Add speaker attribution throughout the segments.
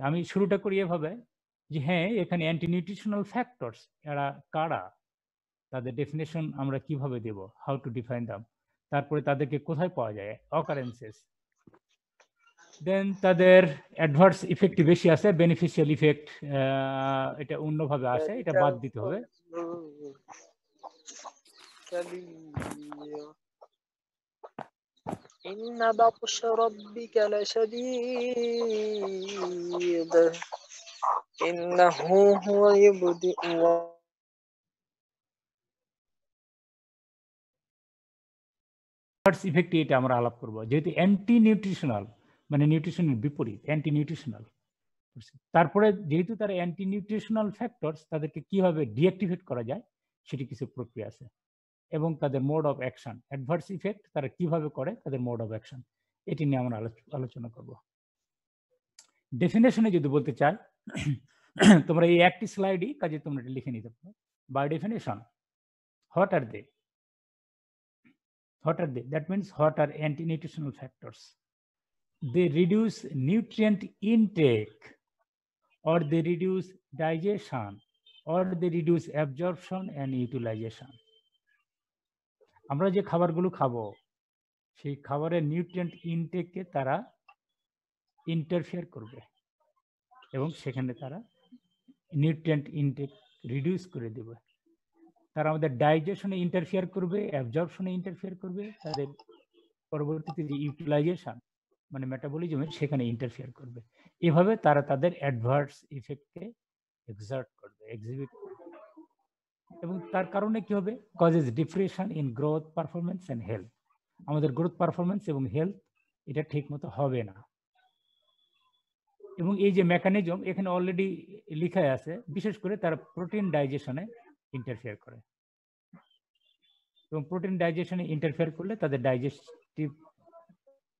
Speaker 1: আমি শুরুটা করি এভাবে যে হ্যাঁ, এখানে অ্যান্টি নিউট্রিশনাল ফ্যাক্টরস এরা কারা? তাদের ডেফিনিশন আমরা কিভাবে দেব? How to define them? তারপরে তাদেরকে কোথায় পাওয়া যায়? অকারেন্সেস। দেন তাদের অ্যাডভার্স ইফেক্টই বেশি আছে, বেনিফিশিয়াল ইফেক্ট এটা অন্যভাবে আসে, এটা বাদ দিতে হবে।
Speaker 2: إن بطش ربك لشديد إنه هو يبدئ
Speaker 1: অ্যাডভার্স ইফেক্ট এটা আমরা আলাপ করব, যেহেতু অ্যান্টি নিউট্রিশনাল মানে নিউট্রিশনের বিপরীত, অ্যান্টি নিউট্রিশনাল। তারপরে যেহেতু তারা অ্যান্টি নিউট্রিশনাল ফ্যাক্টরস, তাদেরকে কিভাবে ডিঅ্যাক্টিভেট করা যায় সেটি কিছু প্রক্রিয়া আছে, এবং তাদের mode of action, adverse effect তারা কিভাবে করে, তাদের মোড অফ অ্যাকশন, এটি নিয়ে আমরা আলোচনা করব। ডেফিনেশনে যদি বলতে চাই, তোমরা এই একটি স্লাইডই কাজে তোমরা এটা লিখে নিতে পারো। By definition, what are they? What are they? That means what are anti-nutritional factors? They reduce nutrient intake, or they reduce digestion, or they reduce absorption and utilization. আমরা যে খাবারগুলো খাবো সেই খাবারের নিউট্রিয়েন্ট ইনটেককে তারা ইন্টারফেয়ার করবে এবং সেখানে তারা নিউট্রিয়েন্ট ইনটেক রিডিউস করে দেবে। তারা আমাদের ডাইজেশনে ইন্টারফেয়ার করবে, অ্যাবজর্পশনে ইন্টারফেয়ার করবে, তাদের পরবর্তীতে যে ইউটিলাইজেশন মানে মেটাবলিজমের সেখানে ইন্টারফেয়ার করবে। এভাবে তারা তাদের অ্যাডভার্স ইফেক্টকে এক্সার্ট করবে, এক্সিবিট করবে, এবং তার কারণে কি হবে? Causes depression in growth, performance and health. আমাদের গ্রোথ, পারফরমেন্স এবং হেলথ এটা ঠিক মতো হবে না। এবং এই যে মেকানিজম এখানে অলরেডি লেখা আছে, বিশেষ করে তারা প্রোটিন ডাইজেশনে ইন্টারফেয়ার করে, এবং প্রোটিন ডাইজেশনে ইন্টারফেয়ার করলে তাদের ডাইজেস্টিভ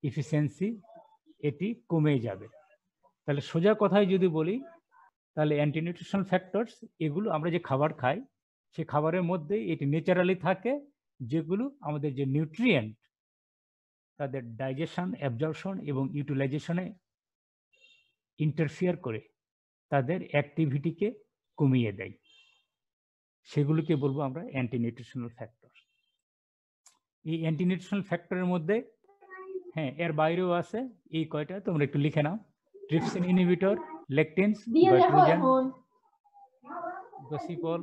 Speaker 1: এফিসিয়েন্সি এটি কমে যাবে। তাহলে সোজা কথায় যদি বলি, তাহলে অ্যান্টি নিউট্রিশনাল ফ্যাক্টরস এগুলো আমরা যে খাবার খাই সে খাবারের মধ্যে এটি ন্যাচারালি থাকে, যেগুলো আমাদের যে নিউট্রিয়েন্ট তাদের ডাইজেশন, অ্যাবজর্পশন এবং ইউটিলাইজেশনে ইন্টারফিয়ার করে তাদের অ্যাক্টিভিটিকে কমিয়ে দেয়, সেগুলোকে বলবো আমরা অ্যান্টি নিউট্রিশনাল ফ্যাক্টর। এই অ্যান্টি নিউট্রিশনাল ফ্যাক্টরের মধ্যে হ্যাঁ এর বাইরেও আছে, এই কয়টা তোমরা একটু লিখে নাও। Trypsin inhibitor, lectins, goitrogen, gossypol.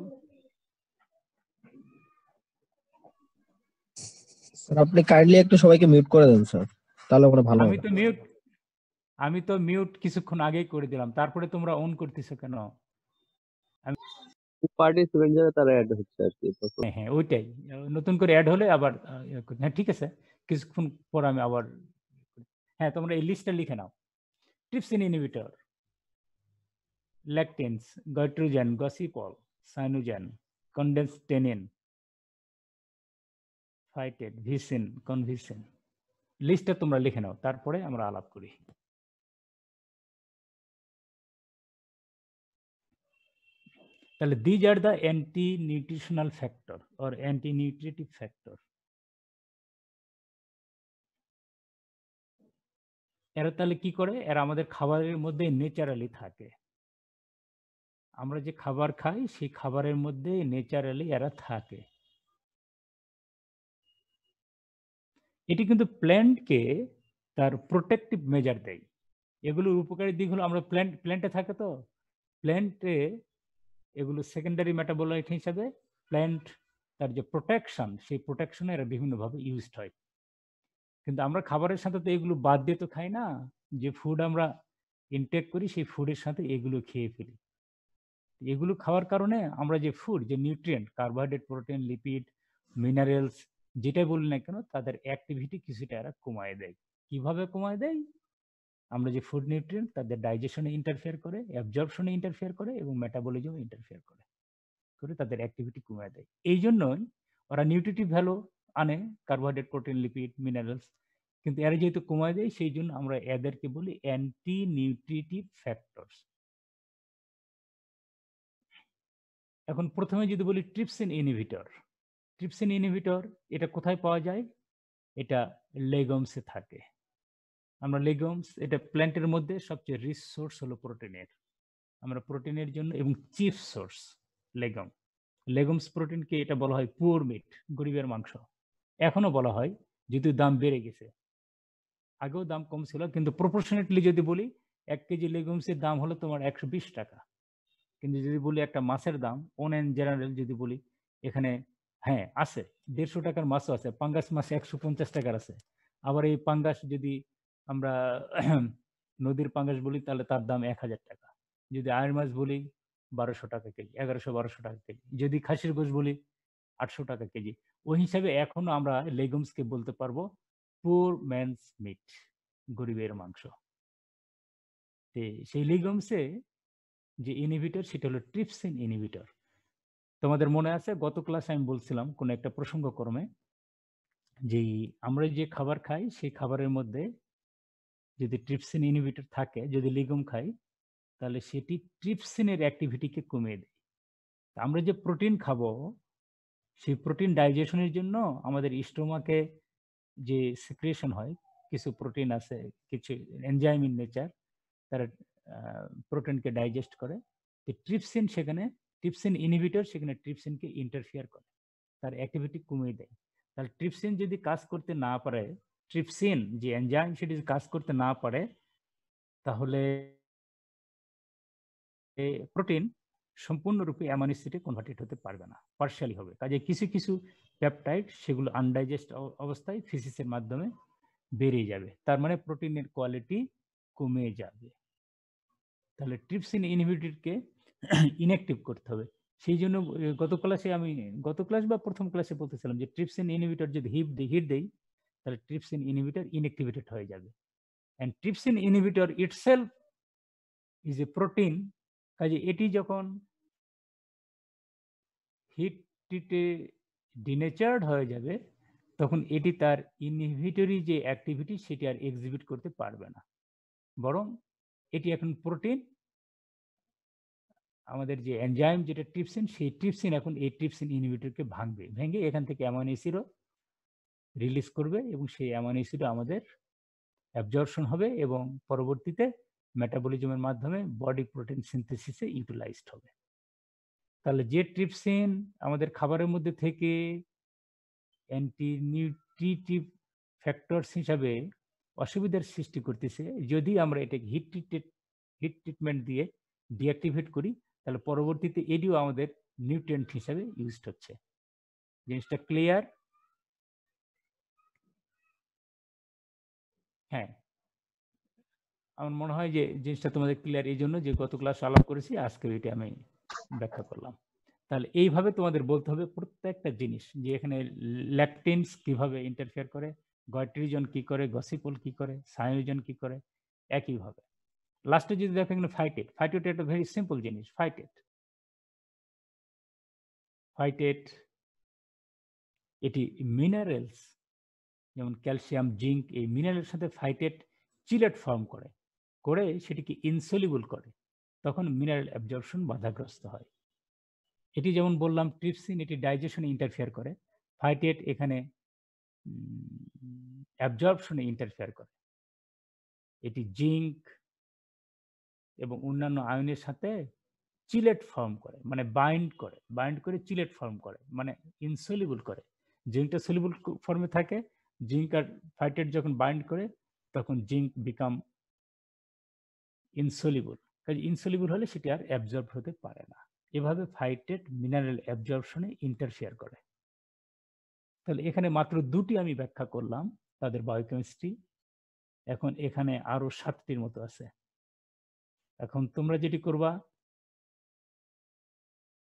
Speaker 3: Sir আপনি কাইন্ডলি একটু সবাইকে মিউট করে দেন স্যার, তাহলে ওটা ভালো হবে।
Speaker 1: আমি তো মিউট কিছুক্ষণ আগেই করে দিলাম, তারপরে তোমরা অন করতেছো কেন?
Speaker 4: পার্টিসিপেন্ট যারা তারা অ্যাড হচ্ছে আর কি।
Speaker 1: হ্যাঁ ওইটাই, নতুন করে অ্যাড হলে আবার হ্যাঁ ঠিক আছে, কিছুক্ষণ পর আমি আবার। হ্যাঁ তোমরা এই লিস্টটা লিখে নাও। Trypsin inhibitor, lectins, goitrogen, গসিপল, সাইনোজেন, কনডেন্সটেনিন, ফাইটেড, ভিসিন, কনভিসিন। লিস্টটা তোমরা লিখে নাও, তারপরে আমরা আলাপ করি। তাহলে these are the anti nutritional factor or anti nutritive factor. এরা তাহলে কি করে? এরা আমাদের খাবারের মধ্যে ন্যাচারালি থাকে। আমরা যে খাবার খাই সেই খাবারের মধ্যে ন্যাচারালি এরা থাকে। এটি কিন্তু প্ল্যান্টকে তার প্রোটেক্টিভ মেজার দেয়। এগুলোর উপকারী দিক হলো, আমরা প্ল্যান্টে থাকে তো, প্ল্যান্টে এগুলো সেকেন্ডারি মেটাবোলাইট হিসাবে প্ল্যান্ট তার যে প্রোটেকশন, সেই প্রোটেকশনে এরা বিভিন্নভাবে ইউজড হয়। কিন্তু আমরা খাবারের সাথে তো এগুলো বাদ দিয়ে তো খাই না, যে ফুড আমরা ইনটেক করি সেই ফুডের সাথে এগুলো খেয়ে ফেলি। এগুলো খাওয়ার কারণে আমরা যে ফুড, যে nutrient, carbohydrate, protein, lipid, minerals যেটাই বলি না কেন, তাদের অ্যাক্টিভিটি কিছুটা এরা কমায় দেয়। কিভাবে কমায় দেয়? আমরা যে ফুড নিউট্রিয়েন্ট তাদের ডাইজেশনে ইন্টারফেয়ার করে, অ্যাবজর্পশনে ইন্টারফেয়ার করে এবং মেটাবলিজমে ইন্টারফেয়ার করে তাদের অ্যাক্টিভিটি কমায় দেয়। এই জন্যই ওরা নিউট্রিটিভ ভ্যালু আনে, কার্বোহাইড্রেট, প্রোটিন, লিপিড, মিনারেলস, কিন্তু এরা যেহেতু কমায় দেয় সেই জন্য আমরা এদেরকে বলি অ্যান্টি নিউট্রিটিভ ফ্যাক্টরস। এখন প্রথমে যদি বলি ট্রিপসিন ইনহিবিটর, ট্রিপসিন ইনহিবিটর এটা কোথায় পাওয়া যায়? এটা লেগুমসে থাকে। আমরা লেগুমস, এটা প্ল্যান্টের মধ্যে সবচেয়ে রিচ সোর্স হলো প্রোটিনের। আমরা প্রোটিনের জন্য এবং চিফ সোর্স লেগুম। লেগুমস প্রোটিনকে এটা বলা হয় পুয়ার মিট, গরিবের মাংস। এখনো বলা হয়, যদিও দাম বেড়ে গেছে। আগেও দাম কম ছিল, কিন্তু প্রপোর্শনেটলি যদি বলি 1 কেজি লেগুমসের দাম হলো তোমার 120 টাকা। কিন্তু যদি বলি একটা মাছের দাম অন এন্ড জেনারেল যদি বলি, এখানে হ্যাঁ আছে 150 টাকার মাছও আছে, পাঙ্গাস মাছ 150 টাকার আছে। আবার এই পাঙ্গাস যদি আমরা নদীর পাঙ্গাস বলি তাহলে তার দাম 1000 টাকা। যদি আয়ের মাছ বলি 1200 টাকা কেজি, 1100-1200 টাকা কেজি। যদি খাসির গোশ বলি 800 টাকা কেজি। ওই হিসাবে এখনো আমরা লেগুমসকে বলতে পারবো পুর ম্যানস মিট, গরিবের মাংস। সেই লেগুমসে যে ইনহিবিটর সেটা হলো ট্রিপসিন ইনহিবিটর। তোমাদের মনে আছে গত ক্লাসে আমি বলছিলাম কোন একটা প্রসঙ্গক্রমে যে আমরা যে খাবার খাই সেই খাবারের মধ্যে যদি ট্রিপসিন ইনহিবিটর থাকে, যদি লিগুম খাই, তাহলে সেটি ট্রিপসিনের অ্যাক্টিভিটিকে কমিয়ে দেয়। আমরা যে প্রোটিন খাবো সেই প্রোটিন ডাইজেশনের জন্য আমাদের স্টোমাকে যে সিক্রেশন হয়, কিছু প্রোটিন আছে, কিছু এনজাইম ইন নেচার, তারা প্রোটিনকে ডাইজেস্ট করে। ট্রিপসিন সেখানে, ট্রিপসিন ইনহিবিটর সেখানে ট্রিপসিনকে ইন্টারফিয়ার করে, তার অ্যাক্টিভিটি কমিয়ে দেয়। তাহলে ট্রিপসিন যদি কাজ করতে না পারে, ট্রিপসিন যে এনজাইম সেটি যদি কাজ করতে না পারে, তাহলে প্রোটিন সম্পূর্ণরূপে অ্যামাইনো অ্যাসিডে কনভার্টেড হতে পারবে না, পার্শিয়ালি হবে। কাজে কিছু কিছু পেপটাইড সেগুলো আনডাইজেস্ট অবস্থায় ফিসিসের মাধ্যমে বেরিয়ে যাবে, তার মানে প্রোটিনের কোয়ালিটি কমে যাবে। তাহলে ট্রিপসিন ইনহিবিটরকে ইনঅ্যাক্টিভ করতে হবে। সেই জন্য গত ক্লাস বা প্রথম ক্লাসে বলতেছিলাম যে ট্রিপসিন ইনহিবিটর যদি হিট দেই তাহলে ট্রিপসিন ইনহিবিটর ইনঅ্যাক্টিভেটেড হয়ে যাবে। And trypsin inhibitor itself is a protein. কাজে এটি যখন হিটে ডিনেচার্ড হয়ে যাবে তখন এটি তার ইনহিবিটরি যে অ্যাক্টিভিটি সেটি আর এক্সিবিট করতে পারবে না, বরং এটি এখন প্রোটিন, আমাদের যে এনজাইম যেটা ট্রিপসিন, সেই ট্রিপসিন এখন এই ট্রিপসিন ইনহিবিটরকে ভেঙে এখান থেকে অ্যামাইনো অ্যাসিডও রিলিজ করবে এবং সেই অ্যামাইনো অ্যাসিডও আমাদের অ্যাবজর্পশন হবে এবং পরবর্তীতে মেটাবলিজমের মাধ্যমে বডি প্রোটিন সিনথেসিসে ইউটিলাইজড হবে। তাহলে যে ট্রিপসিন আমাদের খাবারের মধ্যে থেকে অ্যান্টি নিউট্রিটিভ ফ্যাক্টরস হিসাবে অসুবিধার সৃষ্টি করতেছে, যদি আমরা এটাকে হিট ট্রিটমেন্ট দিয়ে ডিঅ্যাক্টিভেট করি তাহলে পরবর্তীতে এটিও আমাদের নিউট্রিয়েন্ট হিসাবে ইউজড হচ্ছে। জিনিসটা ক্লিয়ার? হ্যাঁ, আমার মনে হয় যে জিনিসটা তোমাদের ক্লিয়ার, এই জন্য যে গত ক্লাস আলাপ করেছি আজকে এটা আমি ব্যাখ্যা করলাম। তাহলে এইভাবে তোমাদের বলতে হবে প্রত্যেকটা জিনিস, যে এখানে ল্যাকটিনস কিভাবে ইন্টারফেয়ার করে, গয়ট্রিজন কি করে, গসিপল কি করে, সায়োজন কি করে, একইভাবে লাস্টে যদি দেখো এখানে ফাইটেট একটা ভেরি সিম্পল জিনিস। ফাইটেট এটি মিনারেলস যেমন ক্যালসিয়াম, জিঙ্ক, এই মিনারেলের সাথে ফাইটেট চিলেট ফর্ম করে সেটিকে ইনসলিবল করে, তখন মিনারেল অ্যাবজর্পশন বাধাগ্রস্ত হয়। এটি যেমন বললাম ট্রিপসিন এটি ডাইজেশনে ইন্টারফেয়ার করে, ফাইটেট এখানে অ্যাবজর্পশনে ইন্টারফেয়ার করে। এটি জিঙ্ক এবং অন্যান্য আয়নের সাথে চিলেট ফর্ম করে, মানে বাইন্ড করে চিলেট ফর্ম করে, মানে ইনসলিবল করে। জিঙ্কটা সলিবল ফর্মে থাকে, জিঙ্ক আর ফাইটেট যখন বাইন্ড করে তখন জিঙ্ক বিকাম ইনসলিবল। কাজে ইনসলিবল হলে সেটি আর অ্যাবজর্ব হতে পারে না। এভাবে ফাইটেট মিনারেল অ্যাবজর্পশনে ইন্টারফেয়ার করে। তাহলে এখানে মাত্র দুটি আমি ব্যাখ্যা করলাম তাদের বায়োকেমিস্ট্রি, এখন এখানে আরো 7টির মতো আছে। এখন তোমরা যেটি করবা,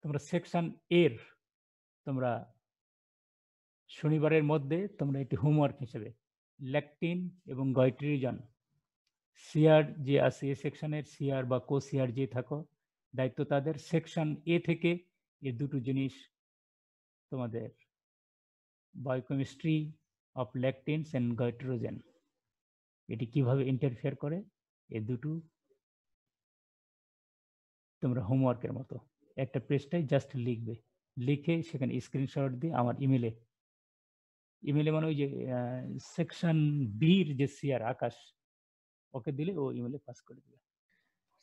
Speaker 1: তোমরা সেকশন এর তোমরা শনিবারের মধ্যে তোমরা একটি হোমওয়ার্ক হিসেবে ল্যাকটিন এবং গয়ট্রিজন সিআর যে আছে এ সেকশনের সিআর বা কো সিআর যে থাকো, দায়িত্ব তাদের সেকশন এ থেকে এই দুটো জিনিস তোমাদের বায়োকেমিস্ট্রি অফ ল্যাকটিনস অ্যান্ড গয়ট্রিজেন এটি কিভাবে ইন্টারফেয়ার করে, এই দুটো তোমরা হোমওয়ার্কের মতো একটা পেজটাই জাস্ট লিখবে, লিখে সেখানে স্ক্রিনশট দিয়ে আমার ইমেলে মানে ওই যে সেকশন বির যে সিআর আকাশ ওকে দিলে ও ইমেলে পাস করে দিবে।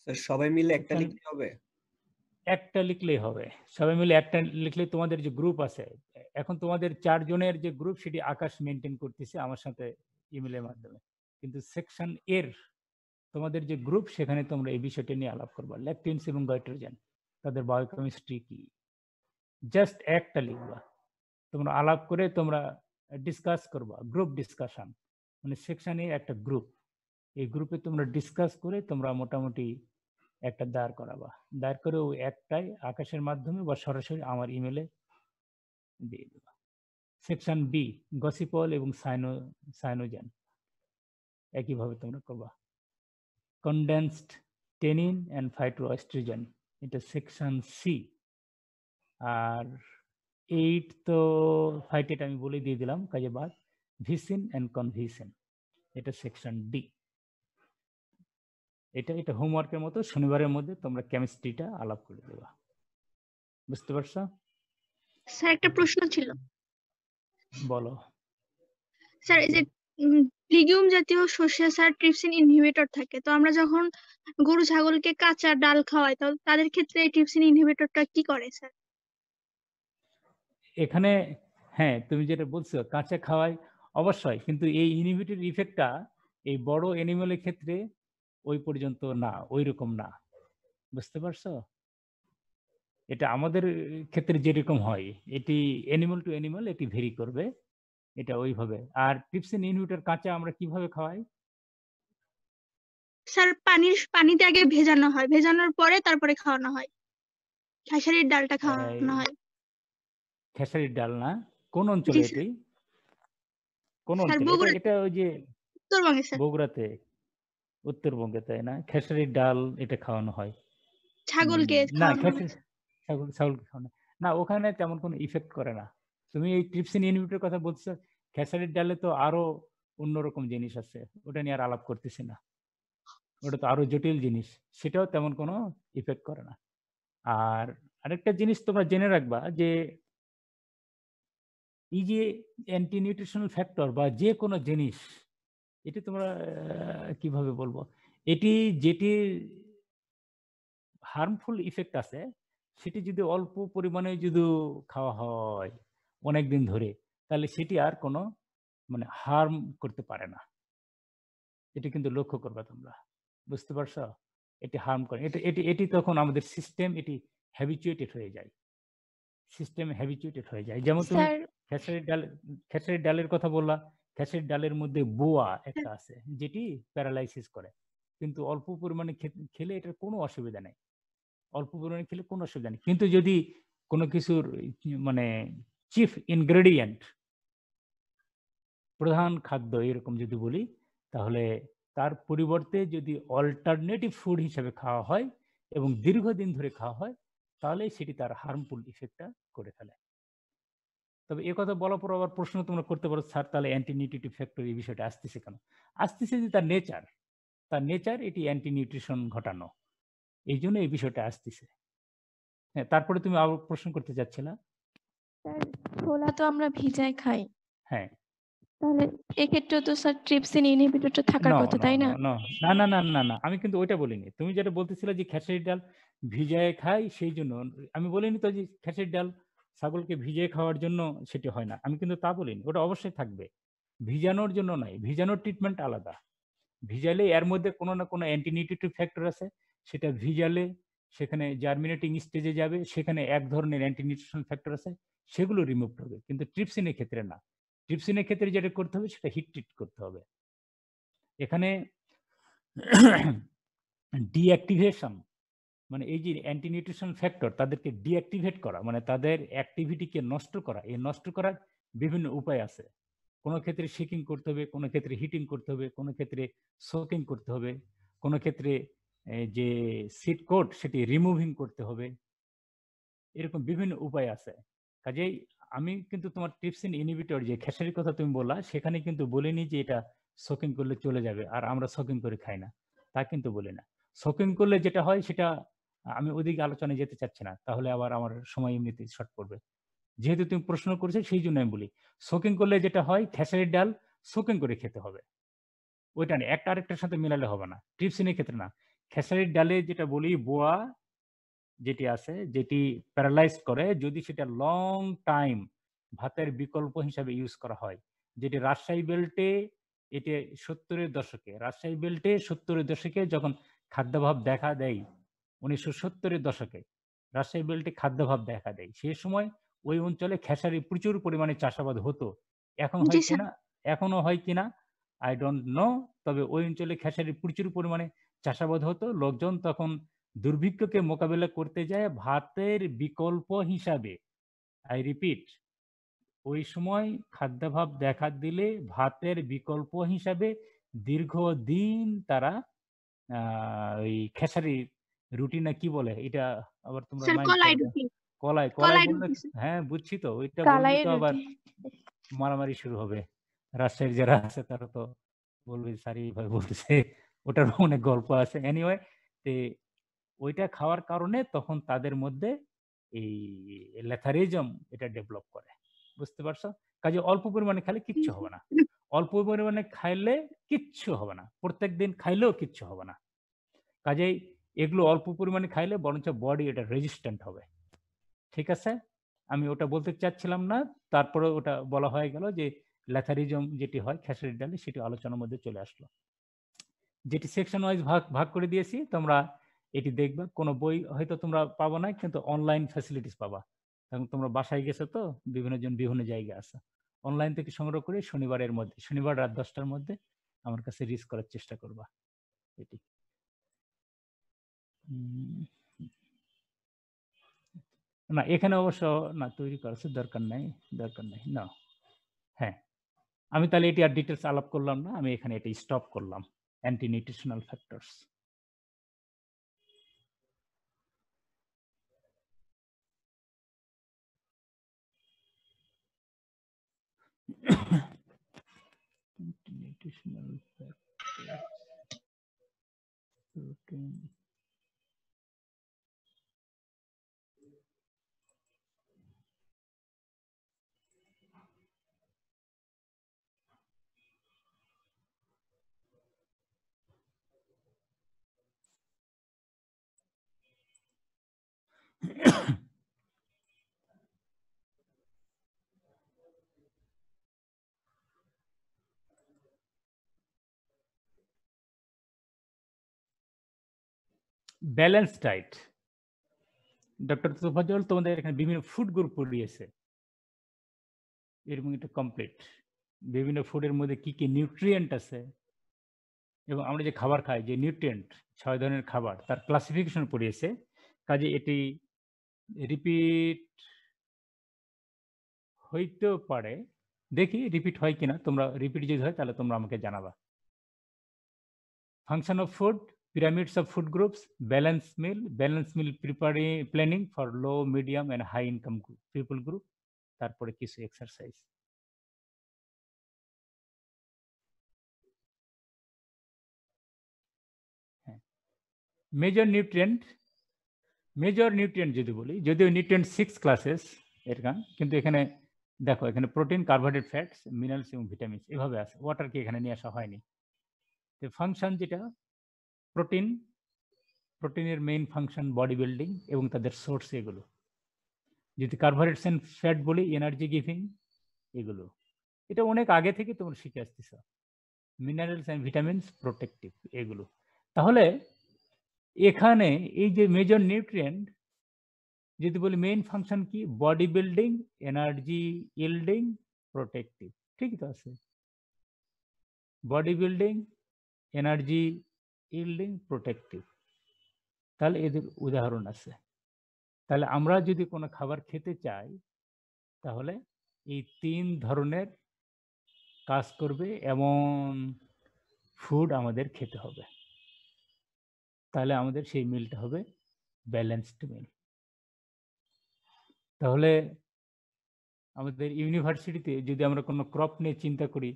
Speaker 5: স্যার সবাই মিলে একটা
Speaker 1: Section-
Speaker 5: লিখতে হবে?
Speaker 1: একটা লিখলেই হবে, সবাই মিলে একটা লিখলে তোমাদের যে গ্রুপ আছে, এখন তোমাদের 4 জনের যে গ্রুপ সেটি আকাশ মেনটেন করতেছে আমার সাথে ইমেলের মাধ্যমে, কিন্তু সেকশন এর তোমাদের যে গ্রুপ সেখানে তোমরা এই বিষয়টা নিয়ে আলাপ করবা, ল্যাকটিনস এবং গাইট্রোজেন তাদের বায়োকেমিস্ট্রি কি, জাস্ট একটা লিখবা, তোমরা আলাপ করে তোমরা ডিসকাস করবা, গ্রুপ ডিসকাশন, মানে সেকশনে একটা গ্রুপ, এই গ্রুপে তোমরা ডিসকাস করে তোমরা মোটামুটি একটা দাঁড় করাবা, দাঁড় করে ওই একটাই আকাশের মাধ্যমে বা সরাসরি আমার ইমেলে দিয়ে দেবা। সেকশন বি গসিপল এবং সাইনোজেন একইভাবে তোমরা করবা। কনডেন্সড টেনিন অ্যান্ড ফাইটোএস্ট্রোজেন এটা সেকশন সি। আর 8 তো ফাইটেট আমি বলে দিয়ে দিলাম, কাজে বাদ। ভিসিন অ্যান্ড কনভিসিন এটা সেকশন ডি। এটা হোমওয়ার্কের মতো শনিবারের মধ্যে তোমরা কেমিস্ট্রিটা আলাপ করে দেবা, বুঝতে পারছো?
Speaker 6: স্যার একটা প্রশ্ন ছিল।
Speaker 1: বলো।
Speaker 6: স্যার এই যে লিগিউম জাতীয় শস্যে স্যার ট্রিপসিন ইনহিবিটর থাকে, তো আমরা যখন গরু ছাগলকে কাঁচা ডাল খাওয়াই তো তাদের ক্ষেত্রে এই ট্রিপসিন ইনহিবিটরটা কি করে স্যার?
Speaker 1: এখানে হ্যাঁ তুমি যেটা বলছো কাঁচা খাওয়াই অবশ্যই, কিন্তু এই ইনহিবিটর ইফেক্টটা এই বড় অ্যানিমেলের ক্ষেত্রে ওই পর্যন্ত না, ওই রকম না, বুঝতে পারছো? এটা আমাদের ক্ষেত্রে যেরকম হয় এটি অ্যানিমাল টু অ্যানিমাল এটি ভেরি করবে, এটা ওইভাবে। আর ট্রিপসিন ইনহিবিটর কাঁচা আমরা কিভাবে খাওয়াই?
Speaker 6: স্যার পানিতে আগে ভেজানো হয়, ভেজানোর পরে তারপরে খাওয়ানো হয়, খেসারির ডালটা খাওয়ানো হয়।
Speaker 1: খেসারির ডাল না? কোন
Speaker 6: জি
Speaker 1: অঞ্চলে
Speaker 6: স্যার।
Speaker 1: এটি? কোন
Speaker 6: স্যার
Speaker 1: অঞ্চলে?
Speaker 6: বগুড়া,
Speaker 1: এটা ওই যে
Speaker 6: উত্তরবঙ্গে স্যার।
Speaker 1: বগুড়াতে, উত্তরবঙ্গে, তাই না? খেসারির ডাল এটা খাওয়ানো হয়।
Speaker 6: ছাগলকে
Speaker 1: না
Speaker 6: খাওয়ানো হয়।
Speaker 1: ছাগলকে খাওয়ানো না, ওখানে তেমন কোনো ইফেক্ট করে না। তুমি এই ট্রিপসিন ইনহিবিটর কথা বলছো, খেসারির ডালে তো আরো অন্যরকম জিনিস আছে, ওটা নিয়ে আর আলাপ করতেছি না, ওটা তো আরো জটিল জিনিস, সেটাও তেমন কোনো ইফেক্ট করে না। আর আরেকটা জিনিস তোমরা জেনে রাখবা যে এই যে অ্যান্টি নিউট্রিশনাল ফ্যাক্টর বা যে কোনো জিনিস, এটি তোমরা কিভাবে বলবো, এটি যেটি হার্মফুল ইফেক্ট আছে সেটি যদি অল্প পরিমাণে যদি খাওয়া হয় অনেক দিন ধরে, তাহলে সেটি আর কোনো মানে হার্ম করতে পারে না। এটি কিন্তু লক্ষ্য করবে তোমরা, বুঝতে পারছো? এটি হার্ম করে, এটি তখন আমাদের সিস্টেম এটি হ্যাবিচুয়েটেড হয়ে যায়, সিস্টেম হ্যাবিচুয়েটেড হয়ে যায়। যেমন তুমি
Speaker 6: স্যার
Speaker 1: খেসারির ডালের কথা বললা, খেসারির ডালের মধ্যে বোয়া একটা আছে যেটি প্যারালাইসিস করে, কিন্তু অল্প পরিমাণে খেলে এটার কোনো অসুবিধা নেই, অল্প পরিমাণে খেলে কোনো অসুবিধা নেই। কিন্তু যদি কোনো কিছুর মানে চিফ ইনগ্রেডিয়েন্ট, প্রধান খাদ্য এরকম যদি বলি, তাহলে তার পরিবর্তে যদি অল্টারনেটিভ ফুড হিসেবে খাওয়া হয় এবং দীর্ঘদিন ধরে খাওয়া হয়, তাহলে সেটি তার হার্মফুল ইফেক্টটা করে ফেলে। তবে এ কথা বলার পর আবার প্রশ্ন তোমরা করতে পারো, স্যার তাহলে অ্যান্টি নিউট্রিটিভ ফ্যাক্টর এই বিষয়টা আসতেছে কেন? আসতেছে যে তার নেচার এটি অ্যান্টি নিউট্রিশন ঘটানো, এই জন্য এই বিষয়টা আসতেছে। হ্যাঁ, তারপরে তুমি আবার প্রশ্ন করতে চাচ্ছিলা।
Speaker 7: স্যার ছোলা তো আমরা ভিজায় খাই,
Speaker 1: হ্যাঁ,
Speaker 7: তাহলে এক্ষেত্রে তো স্যার ট্রিপসিন ইনহিবিটরটা থাকার
Speaker 1: না
Speaker 7: কথা,
Speaker 1: না
Speaker 7: তাই না?
Speaker 1: না না না না না না আমি কিন্তু ওইটা বলিনি। তুমি যেটা বলতেছিলে যে খেসারির ডাল ভিজায় খাই সেই জন্য, আমি বলিনি তো যে খেসারির ডাল ছাগলকে ভিজিয়ে খাওয়ার জন্য সেটি হয় না, আমি কিন্তু তা বলিনি। ওটা অবশ্যই থাকবে, ভিজানোর জন্য নয়, ভিজানোর ট্রিটমেন্ট আলাদা। ভিজালে এর মধ্যে কোনো না কোনো অ্যান্টি নিউট্রিটিভ ফ্যাক্টর আছে, সেটা ভিজালে সেখানে জার্মিনেটিং স্টেজে যাবে, সেখানে এক ধরনের অ্যান্টি নিউট্রিশনাল ফ্যাক্টর আছে, সেগুলো রিমুভ হবে। কিন্তু ট্রিপসিনের ক্ষেত্রে না, ট্রিপসিনের ক্ষেত্রে যেটা করতে হবে সেটা হিট ট্রিট করতে হবে। এখানে ডিঅ্যাক্টিভেশন মানে এই যে অ্যান্টি নিউট্রিশনাল ফ্যাক্টর তাদেরকে ডিঅ্যাক্টিভেট করা, মানে তাদের অ্যাক্টিভিটিকে নষ্ট করা, এই নষ্ট করার বিভিন্ন উপায় আছে। কোনো ক্ষেত্রে শেকিং করতে হবে, কোনো ক্ষেত্রে হিটিং করতে হবে, কোনো ক্ষেত্রে সোকিং করতে হবে, কোনো ক্ষেত্রে যে সিড কোট সেটি রিমুভিং করতে হবে, এরকম বিভিন্ন উপায় আছে। কাজেই আমি কিন্তু তোমার ট্রিপসিন ইনহিবিটর যে খেসারির কথা তুমি বললা, সেখানে কিন্তু বলিনি যে এটা সোকিং করলে চলে যাবে আর আমরা সোকিং করে খাই না, তা কিন্তু বলি না। সোকিং করলে যেটা হয় সেটা আমি ওদিকে আলোচনায় যেতে চাচ্ছি না, তাহলে আবার আমার সময় এমনিতে শর্ট পড়বে। যেহেতু তুমি প্রশ্ন করেছো সেই জন্য আমি বলি, সোকিং করলে যেটা হয় খেসারির ডাল সোকিং করে খেতে হবে, ওইটা নেই, একটা আরেকটার সাথে মিলালে হবে না, ট্রিপসিনের ক্ষেত্রে না। খেসারির ডালে যেটা বলি বোয়া যেটি আছে, যেটি প্যারালাইজ করে, যদি সেটা লং টাইম ভাতের বিকল্প হিসাবে ইউজ করা হয়, যেটি রাজশাহী বেল্টে, এটি 70-এর দশকে, রাজশাহী বেল্টে 70-এর দশকে যখন খাদ্যাভাব দেখা দেয়, 1970-এর দশকে রাজশাহী বেল্টে খাদ্যাভাব দেখা দেয়, সেই সময় ওই অঞ্চলে খেসারি প্রচুর পরিমাণে চাষাবাদ হতো। এখন
Speaker 6: জি
Speaker 1: হয়
Speaker 6: স্যার।
Speaker 1: কিনা, এখনো হয় কিনা আই ডোন্ট নো, তবে ওই অঞ্চলে খেসারি প্রচুর পরিমাণে চাষাবাদ হতো। লোকজন তখন দুর্ভিক্ষকে মোকাবেলা করতে যায় ভাতের বিকল্প হিসাবে, আই রিপিট, ওই সময় খাদ্যাভাব দেখা দিলে ভাতের বিকল্প হিসাবে দীর্ঘদিন তারা ওই খেসারি রুটি না কি বলে এটা, আবার তোমরা
Speaker 6: স্যার
Speaker 1: মাইন্ড
Speaker 6: কলাই
Speaker 1: করবে,
Speaker 6: রুটি।
Speaker 1: কলাই কলাই
Speaker 6: কলাই
Speaker 1: বললে,
Speaker 6: রুটি স্যার।
Speaker 1: হ্যাঁ বুঝছি তো, ওইটা বললে
Speaker 7: কালাই
Speaker 1: তো আবার
Speaker 7: রুটি।
Speaker 1: মারামারি শুরু হবে। রাজশাহীর যারা আছে তারা তো বলবে স্যার এইভাবে বলতেছে, ওটার অনেক গল্প আছে। এনিওয়ে, তে ওইটা খাওয়ার কারণে তখন তাদের মধ্যে এই লেথারিজম এটা ডেভেলপ করে, বুঝতে পারছো? কাজে অল্প পরিমাণে খেলে কিচ্ছু হবে না, অল্প পরিমাণে খাইলে কিচ্ছু হবে না, প্রত্যেকদিন খাইলেও কিচ্ছু হবে না। কাজেই এগুলো অল্প পরিমাণে খাইলে বরঞ্চ বডি এটা রেজিস্ট্যান্ট হবে। ঠিক আছে, আমি ওটা বলতে চাচ্ছিলাম না, তারপরে ওটা বলা হয়ে গেল যে ল্যাথারিজম যেটি হয় খেসারির ডালে, সেটি আলোচনার মধ্যে চলে আসলো। যেটি সেকশন ওয়াইজ ভাগ ভাগ করে দিয়েছি, তোমরা এটি দেখবে, কোনো বই হয়তো তোমরা পাবো না, কিন্তু অনলাইন ফ্যাসিলিটিস পাবা। এবং তোমরা বাসায় গেছো তো, বিভিন্ন জন বিভিন্ন জায়গায় আছে, অনলাইন থেকে সংগ্রহ করে শনিবারের মধ্যে, শনিবার রাত 10টার মধ্যে আমার কাছে রিচ করার চেষ্টা করবা এটি। না এখানে অবশ্য না তৈরি করার দরকার নাই, দরকার নাই না। হ্যাঁ, আমি তাহলে এটি আর ডিটেলস আলাপ করলাম না, আমি এখানে এটা স্টপ করলাম, anti nutritional factors. Nutritional factors, protein. Balance diet, doctor Tofazzal তোমাদের এখানে বিভিন্ন ফুড গ্রুপ পড়িয়েছে, এরকম একটা কমপ্লিট, বিভিন্ন ফুডের মধ্যে কি কি নিউট্রিয়েন্ট আছে, এবং আমরা যে খাবার খাই যে নিউট্রিয়েন্ট 6 ধরনের খাবার, তার ক্লাসিফিকেশন পড়িয়েছে। কাজে এটি রিপিট হইতেও পারে, দেখি রিপিট হয় কিনা, তোমরা রিপিট যদি হয় তাহলে তোমরা আমাকে জানাবা। Function of food, pyramids of food groups, balance meal planning for low, medium and high income people group, তারপরে কিছু এক্সারসাইজ। হ্যাঁ, মেজর নিউট্রিয়েন্ট যদি বলি, যদিও নিউট্রিয়েন্ট 6 ক্লাসেস এরকম, কিন্তু এখানে দেখো এখানে প্রোটিন, কার্বোহাইড্রেট, ফ্যাটস, মিনারেলস এবং ভিটামিনস এভাবে আছে, ওয়াটারকে এখানে নিয়ে আসা হয়নি। তো ফাংশন যেটা প্রোটিনের মেইন ফাংশন বডি বিল্ডিং এবং তাদের সোর্স এগুলো। যদি কার্বোহাইড্রেটস এন্ড ফ্যাট বলি এনার্জি গিভিং এগুলো, এটা অনেক আগে থেকে তোমরা শিখে আসতেছ। মিনারেলস এন্ড ভিটামিনস প্রোটেক্টিভ এগুলো। তাহলে এখানে এই যে মেজর নিউট্রিয়েন্ট যদি বলি মেইন ফাংশন কি, body building, energy yielding, protective, ঠিকই তো আছে, body building, energy yielding, protective. তাহলে এদের উদাহরণ আছে। তাহলে আমরা যদি কোনো খাবার খেতে চাই তাহলে এই 3 ধরনের কাজ করবে এমন ফুড আমাদের খেতে হবে, তাহলে আমাদের সেই মিলটা হবে ব্যালেন্সড মিল। তাহলে আমাদের ইউনিভার্সিটিতে যদি আমরা কোনো ক্রপ নিয়ে চিন্তা করি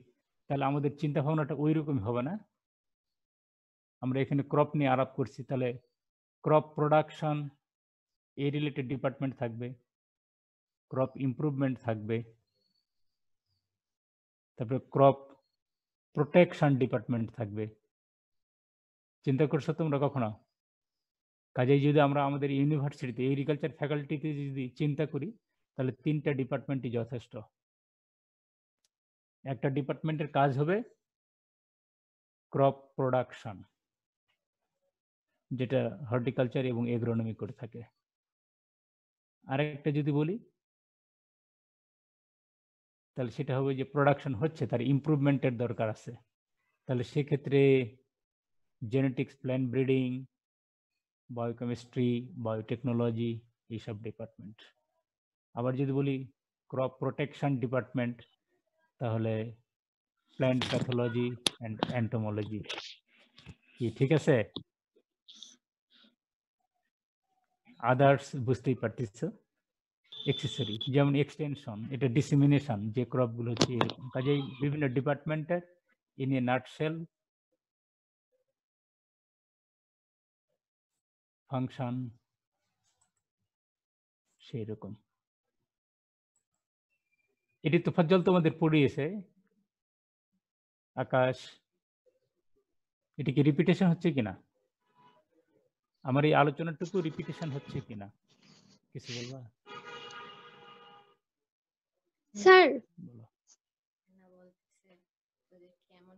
Speaker 1: তাহলে আমাদের চিন্তা ভাবনাটা ওই রকমই হবে না। আমরা এখানে ক্রপ নিয়ে আলাপ করছি, তাহলে ক্রপ প্রোডাকশন এই রিলেটেড ডিপার্টমেন্ট থাকবে, ক্রপ ইমপ্রুভমেন্ট থাকবে, তারপরে ক্রপ প্রোটেকশন ডিপার্টমেন্ট থাকবে। চিন্তা করছো তোমরা কখনো? কাজেই যদি আমরা আমাদের ইউনিভার্সিটিতে এগ্রিকালচার ফ্যাকাল্টিতে যদি চিন্তা করি তাহলে 3টা ডিপার্টমেন্টই যথেষ্ট। একটা ডিপার্টমেন্টের কাজ হবে ক্রপ প্রোডাকশন, যেটা হর্টিকালচার এবং এগ্রোনমি করে থাকে। আরেকটা যদি বলি তাহলে সেটা হবে যে প্রোডাকশন হচ্ছে তার ইমপ্রুভমেন্টের দরকার আছে, তাহলে সেক্ষেত্রে genetics, plant breeding, biochemistry, biotechnology, এইসব ডিপার্টমেন্ট। আবার যদি বলি ক্রপ প্রোটেকশন ডিপার্টমেন্ট তাহলে প্ল্যান্ট প্যাথোলজি অ্যান্ড এন্টোমোলজি। কি ঠিক আছে? আদার্স বুঝতেই পারতেছ। এক্সেসরি যেমন এক্সটেনশন, এটা ডিসিমিনেশন, যে ক্রপগুলো হচ্ছে এরকম। কাজেই বিভিন্ন ডিপার্টমেন্টের ইন এ নাটশেল ফাংশন সেই রকম। এটি তোফাজ্জল তোমাদের পড়িয়েছে। আকাশ, এটি কি রিপিটেশন হচ্ছে কিনা? আমার এই আলোচনাটুকু রিপিটেশন হচ্ছে কিনা কিছু বলবা?
Speaker 7: স্যার
Speaker 1: বলো।